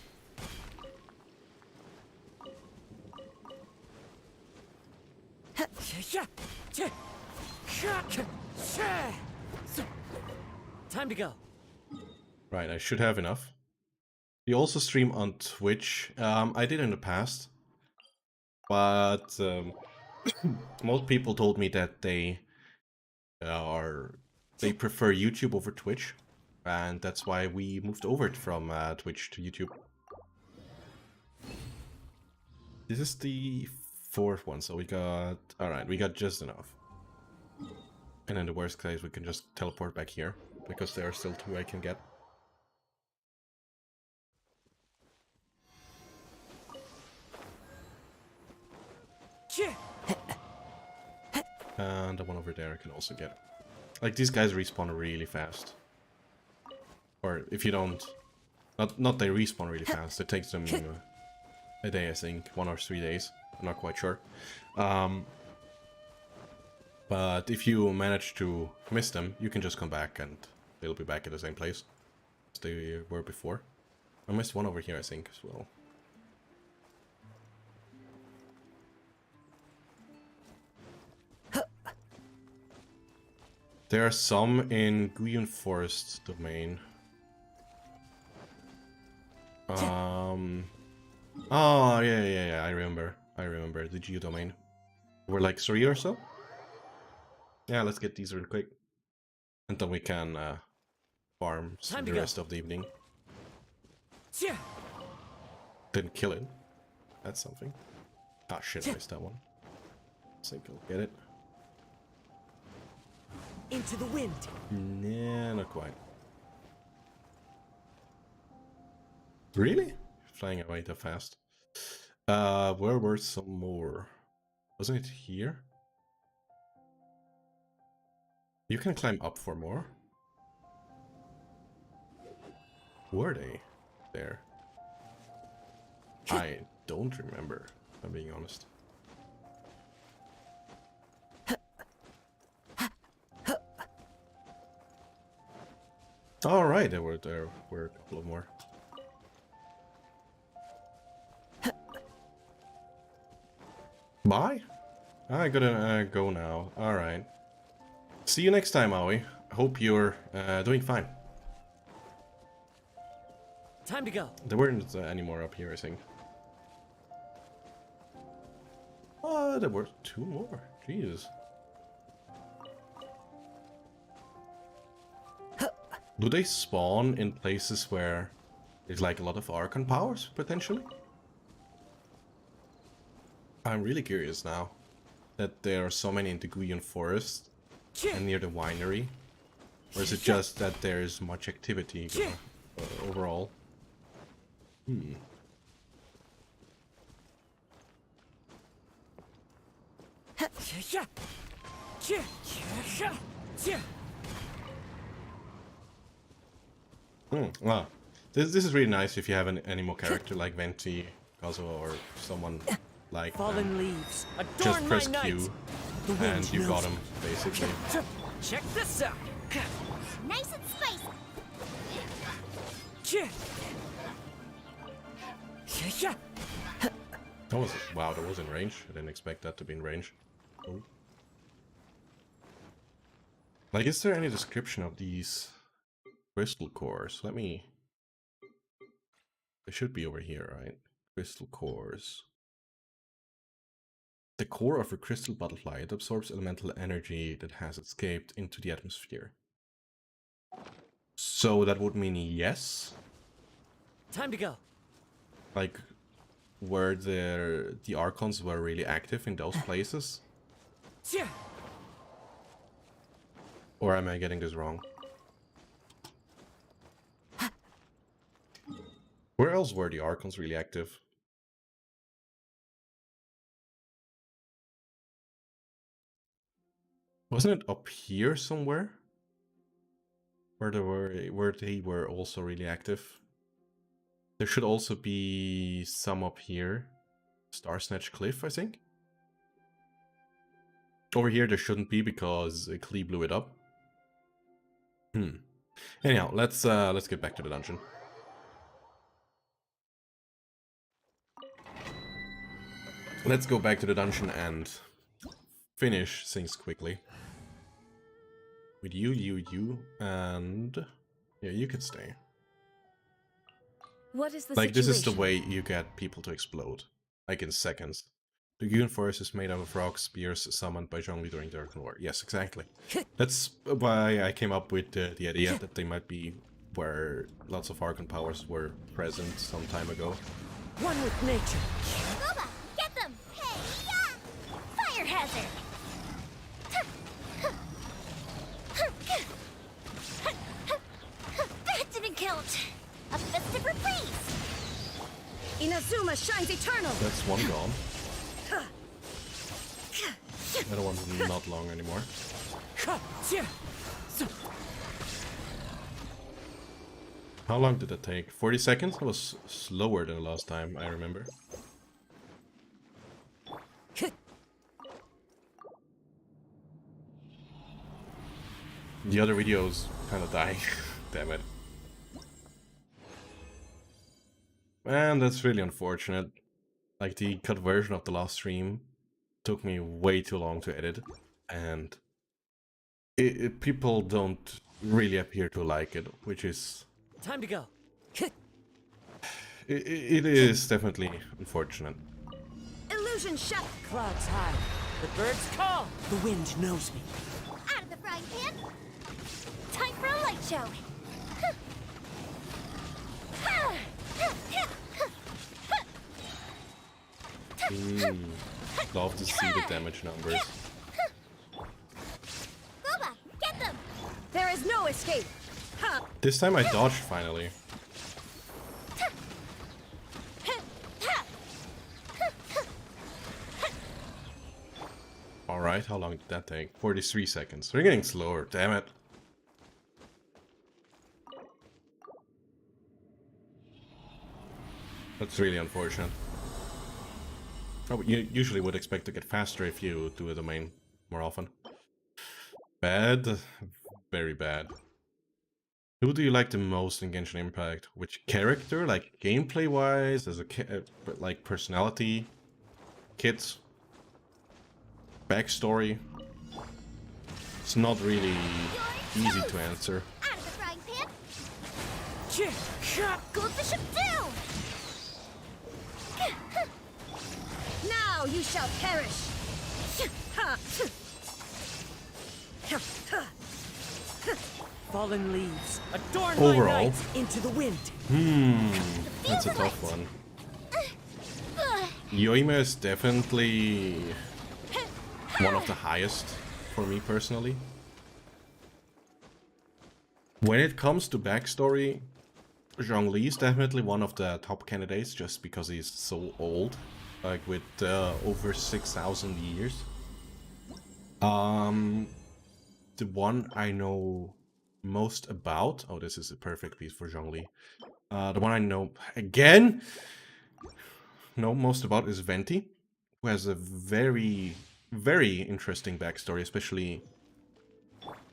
Time to go.
Right, I should have enough. You also stream on Twitch. I did in the past. But most people told me that they prefer YouTube over Twitch. And that's why we moved over from Twitch to YouTube. This is the 4th one, so we got... Alright, we got just enough. And in the worst case, we can just teleport back here. Because there are still 2 I can get. And the one over there I can also get. Like, these guys respawn really fast. Or if you don't... Not they respawn really fast. It takes them a day, I think. 1 or 3 days. I'm not quite sure. But if you manage to miss them, you can just come back and they'll be back at the same place as they were before. I missed one over here, I think, as well. There are some in Guyan Forest domain. Oh, yeah, I remember. The Geo domain. We're like 3 or so? Yeah, let's get these real quick. And then we can farm the rest of the evening. Didn't kill it. That's something. Ah, shit, I missed that one. I think I'll get it.
Into the wind.
Nah, not quite. Really? Flying away that fast. Where were some more? Wasn't it here? You can climb up for more. Were they there? I don't remember, if I'm being honest. Alright, there were a couple of more. Bye. I gotta go now. Alright. See you next time, Aoi. Hope you're doing fine.
Time to go.
There weren't any more up here, I think. Oh, there were 2 more. Jesus. Do they spawn in places where there's like a lot of Archon powers, potentially? I'm really curious now that there are so many in the Guion Forest and near the winery. Or is it just that there's much activity overall? Wow. This is really nice if you have an animal character like Venti, Kazuo, or someone like
Fallen leaves.
just
Adorn
press
my night.
Q
The wind
and you got
knows
him, basically.
Check this out.
Nice and spicy.
That was, wow, that was in range. I didn't expect that to be in range. Oh. Like, is there any description of these crystal cores? Let me... They should be over here, right? Crystal cores. The core of a crystal butterfly. It absorbs elemental energy that has escaped into the atmosphere. So that would mean yes?
Time to go.
Like, where the Archons were really active in those places? Or am I getting this wrong? Where else were the Archons really active? Wasn't it up here somewhere? Where they were also really active? There should also be some up here. Star Snatch Cliff, I think. Over here there shouldn't be because Klee blew it up. Anyhow, let's get back to the dungeon. Let's go back to the dungeon and finish things quickly. With you, and yeah, you could stay.
What is the
Like,
situation?
this is the way you get people to explode. Like, in seconds. The Guion Forest is made out of rock spears summoned by Zhongli during the Archon War. Yes, exactly. That's why I came up with the idea that they might be where lots of Archon powers were present some time ago.
One with nature.
Boba, get them! Hey, yeah! Fire hazard! That didn't count! A festive reprise! Inazuma shines eternal!
That's one gone. The other one's not long anymore. How long did that take? 40 seconds? That was slower than the last time, I remember. The other videos kind of die. Damn it. And that's really unfortunate. Like, the cut version of the last stream took me way too long to edit, and people don't really appear to like it, which is...
Time to go.
It is definitely unfortunate.
Illusion shut!
Clouds high. The birds call. The wind knows me.
Out of the frying pan! Time for a light show!
Love to see the damage numbers.
Boba, get them! There is no escape!
This time I dodged finally. Alright, how long did that take? 43 seconds. We're getting slower, damn it. That's really unfortunate. Oh, you usually would expect to get faster if you do a domain more often. Bad. Very bad. Who do you like the most in Genshin Impact? Which character? Like, gameplay-wise? As a like, personality? Kids? backstory. It's not really easy to answer.
Out of the frying pan. Goldfish up down. Now you shall perish.
Fallen leaves, adorn
Overall.
my nights into the wind.
That's a tough one. Yoima is definitely one of the highest for me personally. When it comes to backstory, Zhongli is definitely one of the top candidates just because he's so old, like with over 6,000 years. The one I know most about, oh, this is a perfect piece for Zhongli. The one I know most about is Venti, who has a very, very interesting backstory, especially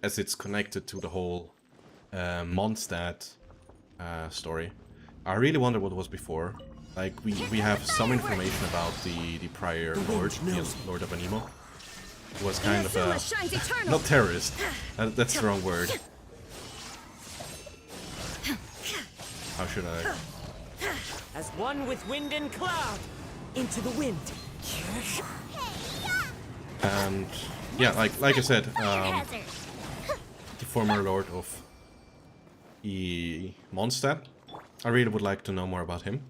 as it's connected to the whole Mondstadt story. I really wonder what was before. Like, we have some information about the prior Lord, the Lord of Anemo, who was kind of a... not terrorist, that's the wrong word. How should I...
As one with wind and cloud, into the wind.
And yeah, like I said, the former Lord of Mondstadt. I really would like to know more about him.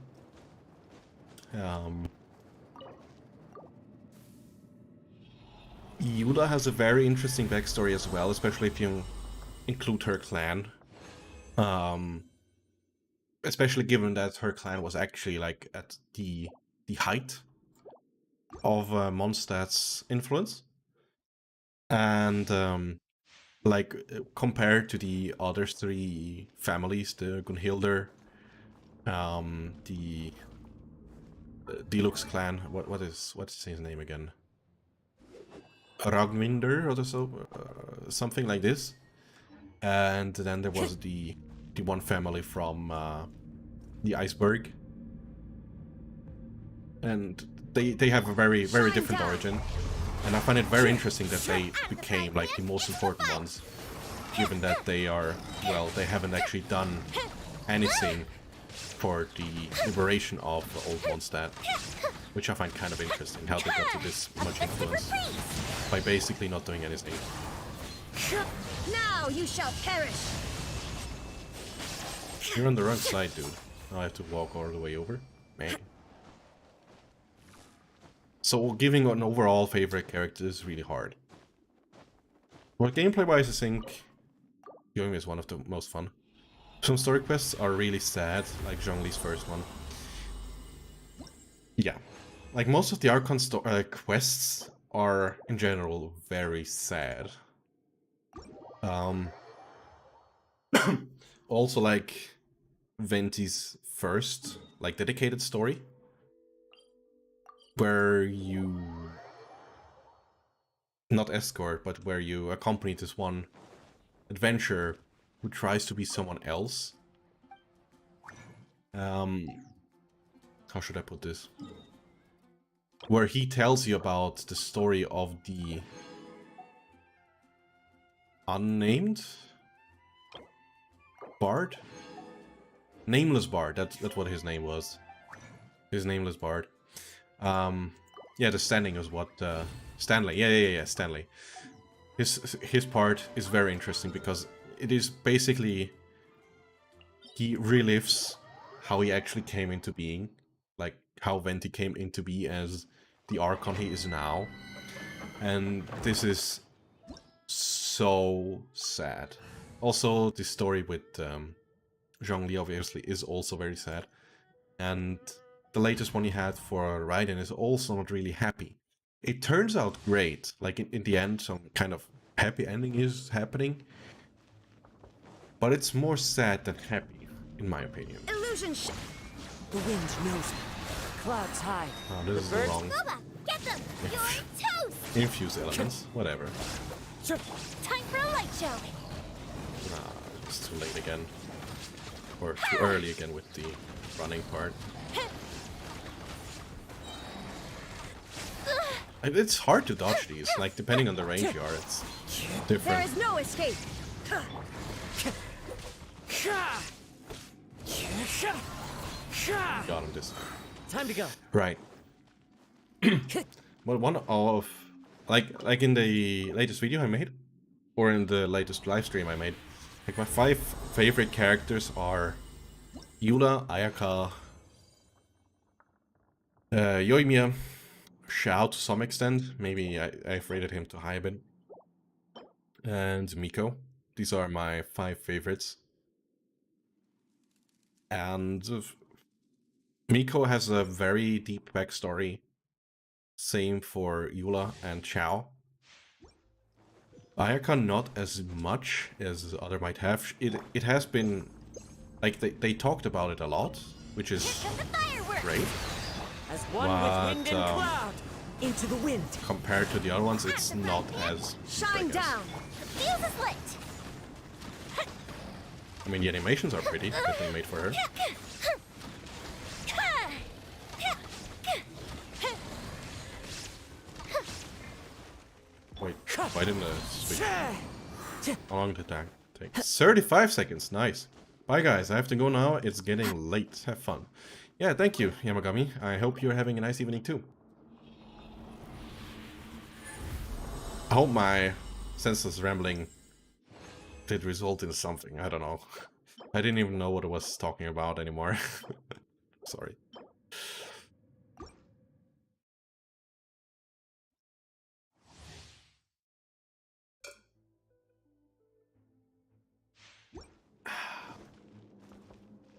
Eula has a very interesting backstory as well, especially if you include her clan. Especially given that her clan was actually like at the height of Mondstadt's influence, and like compared to the other three families, the Gunhildr, the Deluxe clan, what's his name again? Ragminder or so, something like this. And then there was the one family from the Iceberg, and they have a very different origin, and I find it very interesting that they became like the most important ones, given that they are, well, they haven't actually done anything for the liberation of Old Mondstadt, which I find kind of interesting, how they got to this much influence by basically not doing anything.
Now you shall perish.
You're on the wrong side, dude. Now I have to walk all the way over. Man. So giving an overall favorite character is really hard. Well, gameplay-wise, I think Yoimi is one of the most fun. Some story quests are really sad, like Zhongli's first one. Yeah. Like most of the Archon quests are, in general, very sad. Also, like Venti's first, like, dedicated story, where you not escort, but where you accompany this one adventurer who tries to be someone else. How should I put this? Where he tells you about the story of the unnamed bard? Nameless bard, that's what his name was. His nameless bard. Yeah, the standing is what, Stanley, yeah, Stanley. His part is very interesting because it is basically, he relives how he actually came into being, like how Venti came into be as the Archon he is now. And this is so sad. Also, the story with Zhongli obviously is also very sad. And the latest one he had for Raiden is also not really happy. It turns out great. Like in the end, some kind of happy ending is happening. But it's more sad than happy, in my opinion.
Illusion
The wind knows me. Clouds high.
Oh, this is the wrong
Boba, get them! You're toast!
infused elements. Whatever.
Time for a light show!
Nah, it's too late again. Or too early again with the running part. It's hard to dodge these, like depending on the range you are, it's
There
different.
is no escape.
Got him this time.
Time to go.
Right. Well, one of like in the latest video I made, or in the latest live stream I made, like my 5 favorite characters are Eula, Ayaka, Yoimiya, Xiao to some extent. Maybe I've rated him too high a bit. And Miko. These are my 5 favorites. And Miko has a very deep backstory. Same for Eula and Xiao. Ayaka not as much as other might have. It has been like they talked about it a lot, which is great.
As one with wind and cloud. Into the wind.
Compared to the other ones, it's not as
Shine
big as-
down.
The fuse is lit.
I mean, the animations are pretty that they made for her. Wait, why didn't I switch? How long did that take? 35 seconds, nice. Bye guys, I have to go now, it's getting late. Have fun. Yeah, thank you, Yamagami. I hope you're having a nice evening too. I hope my senseless rambling did result in something, I don't know. I didn't even know what I was talking about anymore. Sorry.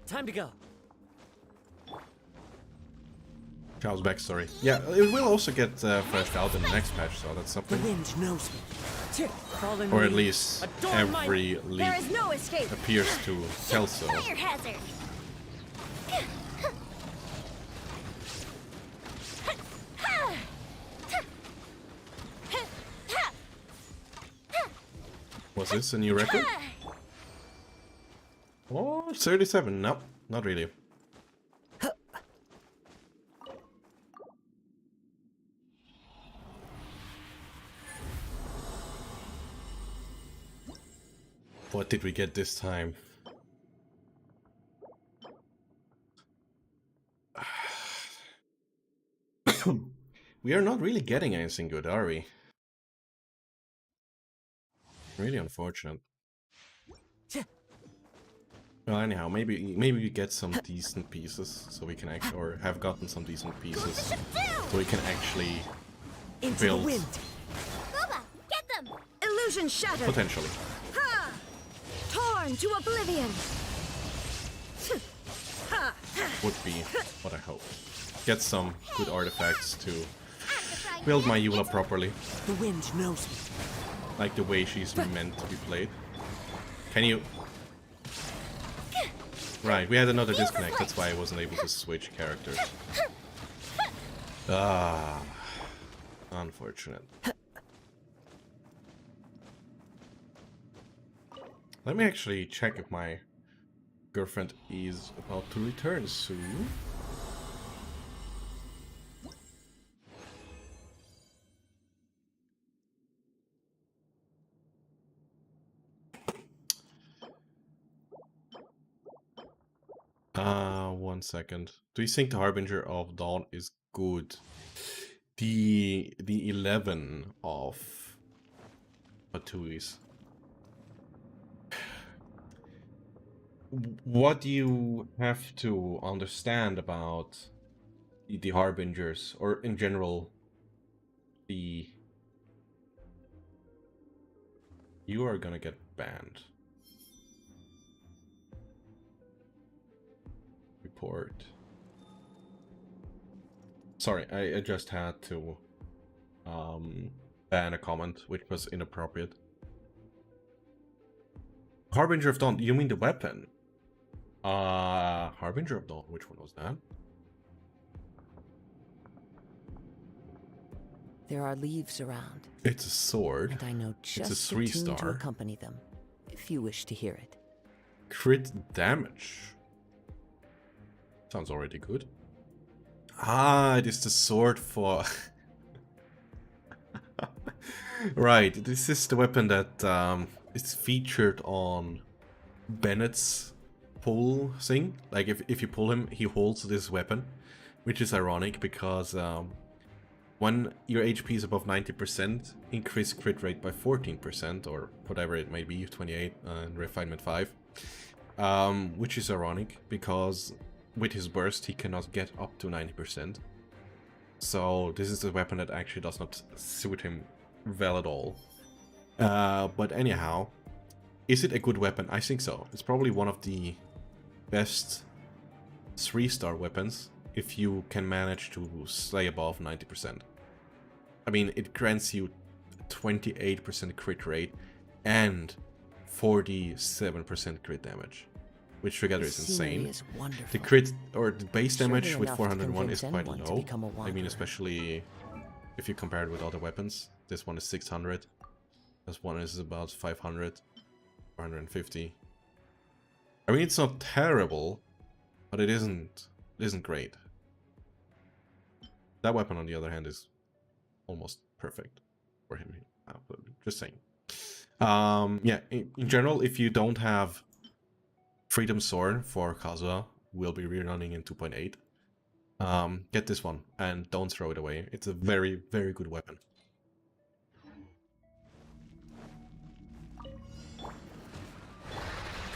Time to go.
Xiao's backstory. Yeah, it will also get fleshed out in the next patch, so that's
The
something.
wind knows me. Fallen
Or at
leaves
least
adorn my-
every
There
leak
is no escape.
appears to tell so.
Fire hazard.
Was this a new record? Oh, 37. No, not really. What did we get this time? We are not really getting anything good, are we? Really unfortunate. Well, anyhow, maybe we get some decent pieces, so we can actually, or have gotten some decent pieces, so we can actually
Into
build
the wind.
Boba, get them.
Illusion shattered.
potentially.
Ha! Torn to oblivion. Ha!
Would be what I hope. Get some good artifacts to build my Eula properly,
The wind knows me.
like the way she's meant to be played. Can you? Right, we had another disconnect, that's why I wasn't able to switch characters. Ah, unfortunate. Let me actually check if my girlfriend is about to return soon. One second. Do you think the Harbinger of Dawn is good? The 11 of Batuis. What you have to understand about the Harbingers, or in general, the... You are gonna get banned. Report. Sorry, I just had to ban a comment, which was inappropriate. Harbinger of Dawn, you mean the weapon? Harbinger of Dawn, which one was that?
There are leaves around,
It's a sword.
and I know just
It's a
the tune to
3-star.
accompany them, if you wish to hear it.
Crit damage. Sounds already good. Ah, it is the sword for... Right, this is the weapon that is featured on Bennett's pull thing. Like, if you pull him, he holds this weapon, which is ironic because when your HP is above 90%, increase crit rate by 14%, or whatever it may be, 28 and refinement 5. Which is ironic because with his burst, he cannot get up to 90%. So this is a weapon that actually does not suit him well at all. But anyhow, is it a good weapon? I think so. It's probably one of the best 3-star weapons if you can manage to stay above 90%. I mean, it grants you 28% crit rate and 47% crit damage, which together is insane. The crit or the base damage with 401 is quite low. I mean, especially if you compare it with other weapons. This one is 600. This one is about 500, 450. I mean, it's not terrible, but it isn't great. That weapon, on the other hand, is almost perfect for him. Just saying. Yeah, in general, if you don't have Freedom Sword for Kazuha, we'll be rerunning in 2.8. Get this one and don't throw it away. It's a very, very good weapon.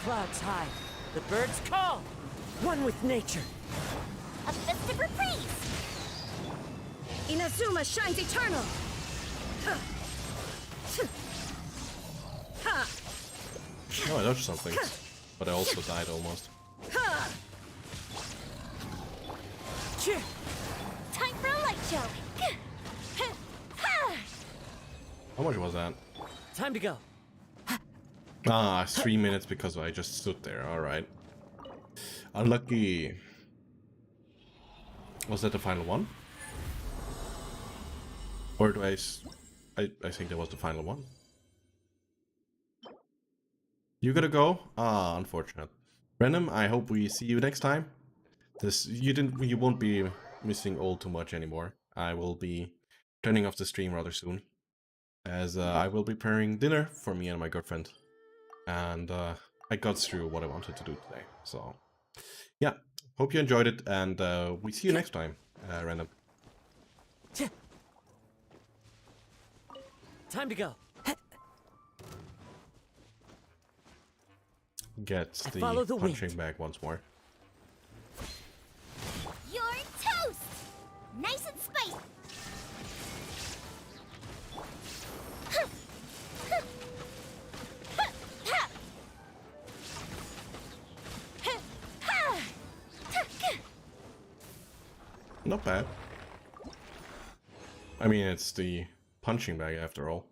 Clouds high, the birds call. One with nature.
A festive reprise!
Inazuma shines eternal!
Oh, I dodged something, but I also died almost.
Time for a light show!
How much was that?
Time to go.
Ah, 3 minutes because I just stood there. Alright. Unlucky. Was that the final one? Or do I think that was the final one. You gotta go? Ah, unfortunate. Random, I hope we see you next time. You won't be missing all too much anymore. I will be turning off the stream rather soon, as I will be preparing dinner for me and my girlfriend. And I got through what I wanted to do today. So, yeah, hope you enjoyed it, and we see you next time, Random.
Time to go.
Get the punching bag once more.
You're toast! Nice and spicy!
Not bad. I mean, it's the punching bag after all.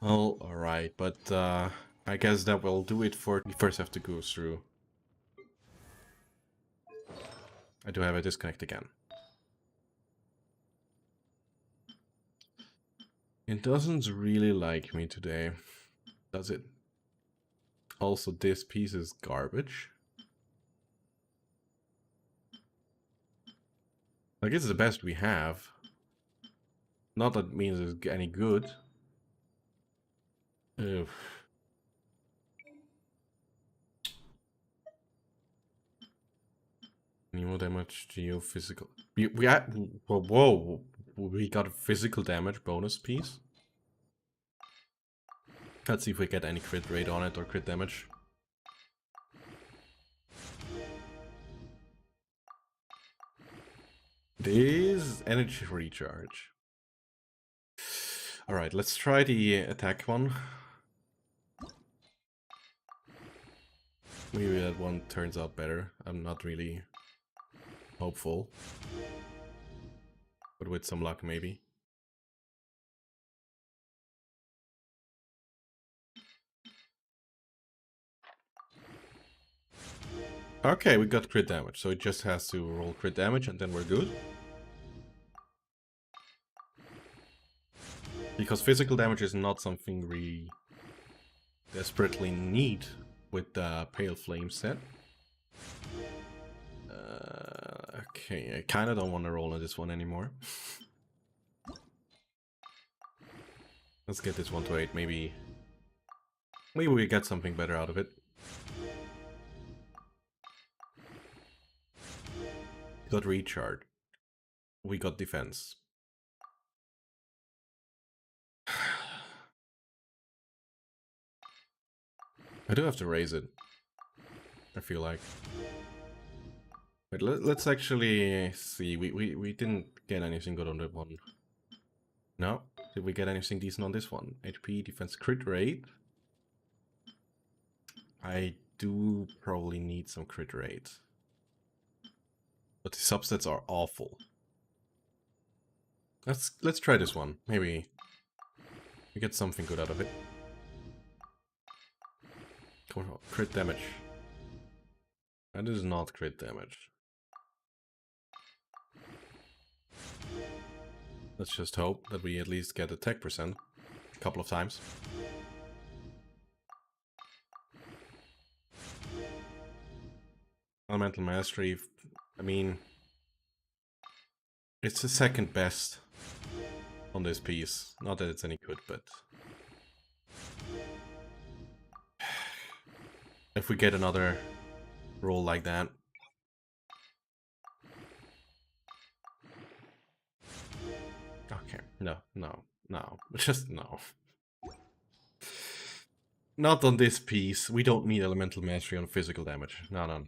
Oh, alright, but I guess that will do it for... We first have to go through. I do have a disconnect again. It doesn't really like me today, does it? Also, this piece is garbage. Like, it's the best we have. Not that it means it's any good. Ugh. Any more damage to you physical? We had, whoa, we got a physical damage bonus piece. Let's see if we get any crit rate on it or crit damage. This energy recharge. Alright, let's try the attack one. Maybe that one turns out better. I'm not really hopeful. But with some luck, maybe. Okay, we got crit damage, so it just has to roll crit damage and then we're good. Because physical damage is not something we desperately need with the Pale Flame set. Okay, I kinda don't want to roll on this one anymore. Let's get this 1 to 8. Maybe we get something better out of it. We got recharge. We got defense. I do have to raise it, I feel like. But let's actually see. We didn't get anything good on that one. No? Did we get anything decent on this one? HP, defense, crit rate. I do probably need some crit rate. But the substats are awful. Let's try this one. Maybe we get something good out of it. Come on, crit damage. That is not crit damage. Let's just hope that we at least get attack percent a couple of times. Elemental Mastery, I mean, it's the second best on this piece. Not that it's any good, but if we get another roll like that. Okay, no, just no. Not on this piece. We don't need Elemental Mastery on physical damage. No.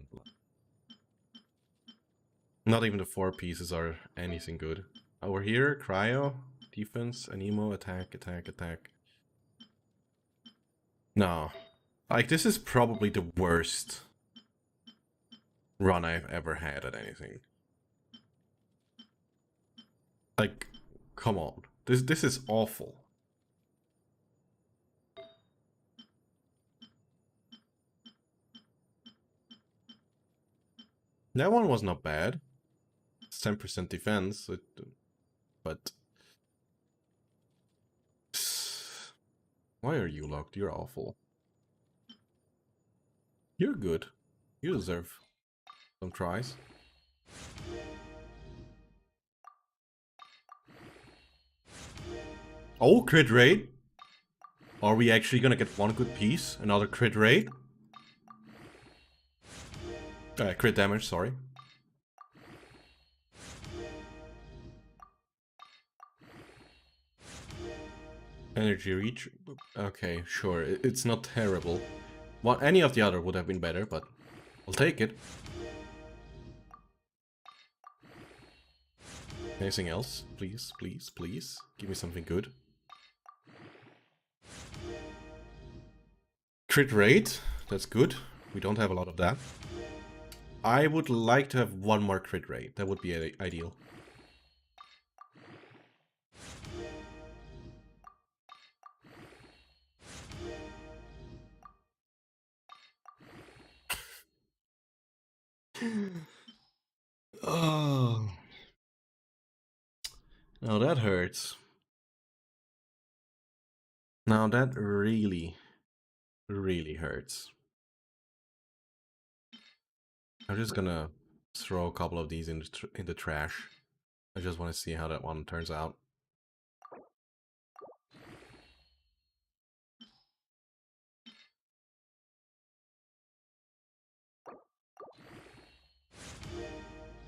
Not even the 4 pieces are anything good. Over here, Cryo, defense, Anemo, attack. No. Like, this is probably the worst run I've ever had at anything. Like, come on. This is awful. That one was not bad. It's 10% defense, but... Why are you locked? You're awful. You're good. You deserve some tries. Oh, crit rate! Are we actually gonna get one good piece? Another crit rate? Crit damage, sorry. Energy reach. Okay, sure. It's not terrible. Well, any of the other would have been better, but I'll take it. Anything else? Please. Give me something good. Crit rate. That's good. We don't have a lot of that. I would like to have one more crit rate. That would be ideal. Oh. Now that hurts. Now that really hurts. I'm just gonna throw a couple of these in the trash. I just want to see how that one turns out.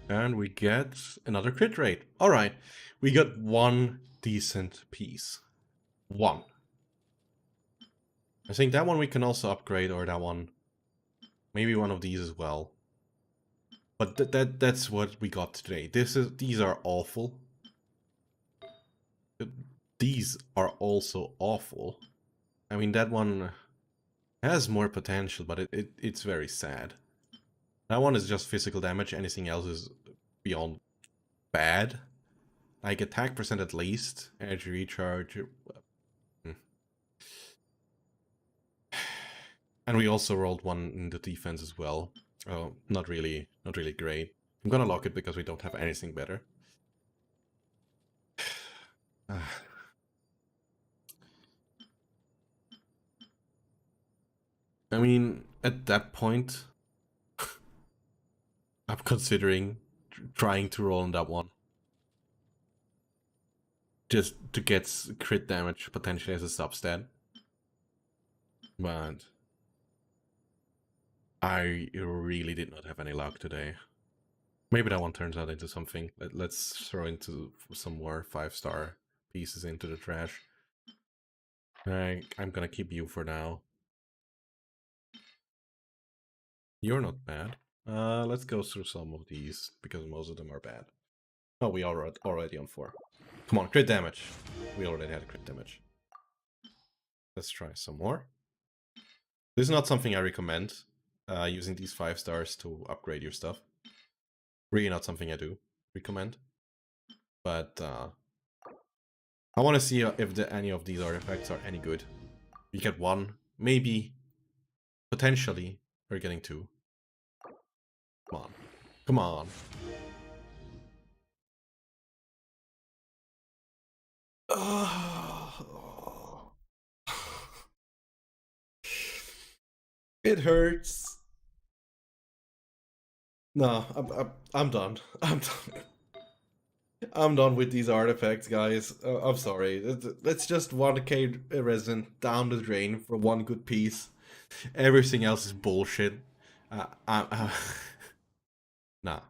And we get another crit rate. Alright, we got one decent piece. One. I think that one we can also upgrade, or that one. Maybe one of these as well. But that's what we got today. These are awful. These are also awful. I mean, that one has more potential, but it's very sad. That one is just physical damage. Anything else is beyond bad. Like attack percent at least. Energy recharge. And we also rolled one in the defense as well. Oh, not really great. I'm gonna lock it because we don't have anything better. I mean, at that point, I'm considering trying to roll on that one. just to get crit damage potentially as a substat. But I really did not have any luck today. Maybe that one turns out into something. Let's throw into some more 5-star pieces into the trash. I'm gonna keep you for now. You're not bad. Let's go through some of these, because most of them are bad. Oh, we are already on 4. Come on, crit damage. We already had crit damage. Let's try some more. This is not something I recommend, using these 5 stars to upgrade your stuff. Really not something I do recommend. But I want to see if any of these artifacts are any good. We get 1, maybe, potentially, we're getting 2. Come on. Come on. It hurts. No, I'm done. I'm done. I'm done with these artifacts, guys. I'm sorry. Let's just 1k resin down the drain for 1 good piece. Everything else is bullshit. Nah.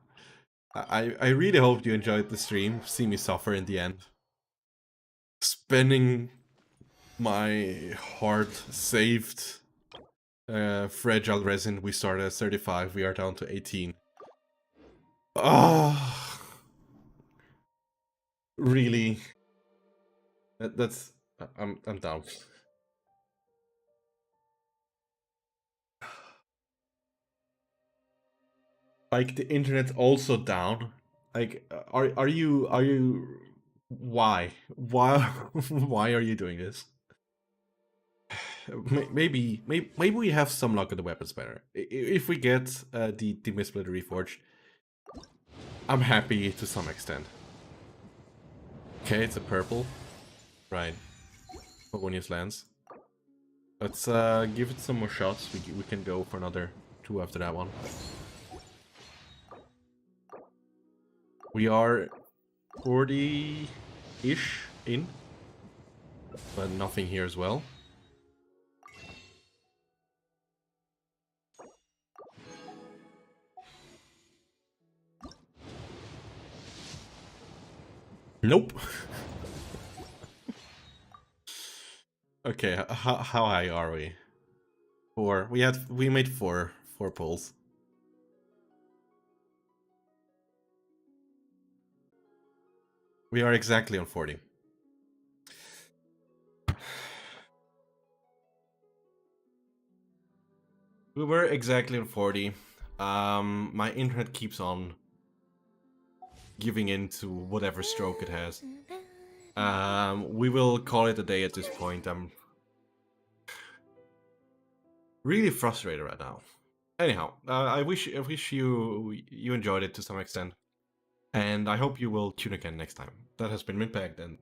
I really hope you enjoyed the stream. See me suffer in the end. Spending my hard-saved fragile resin. We started at 35. We are down to 18. Oh, really? That's I'm down. Like the internet's also down. Like are you why why are you doing this? Maybe we have some luck at the weapons banner. If we get the Misplay Reforged, I'm happy to some extent. Okay, it's a purple. Right. Pogonius lands. Let's give it some more shots. We can go for another 2 after that one. We are 40-ish in, but nothing here as well. Nope. Okay, how high are we? 4. We made 4 pulls. We are exactly on 40. We were exactly on 40. My internet keeps on giving in to whatever stroke it has. We will call it a day at this point. I'm really frustrated right now. Anyhow, I wish you enjoyed it to some extent, and I hope you will tune again next time. That has been Minpact, and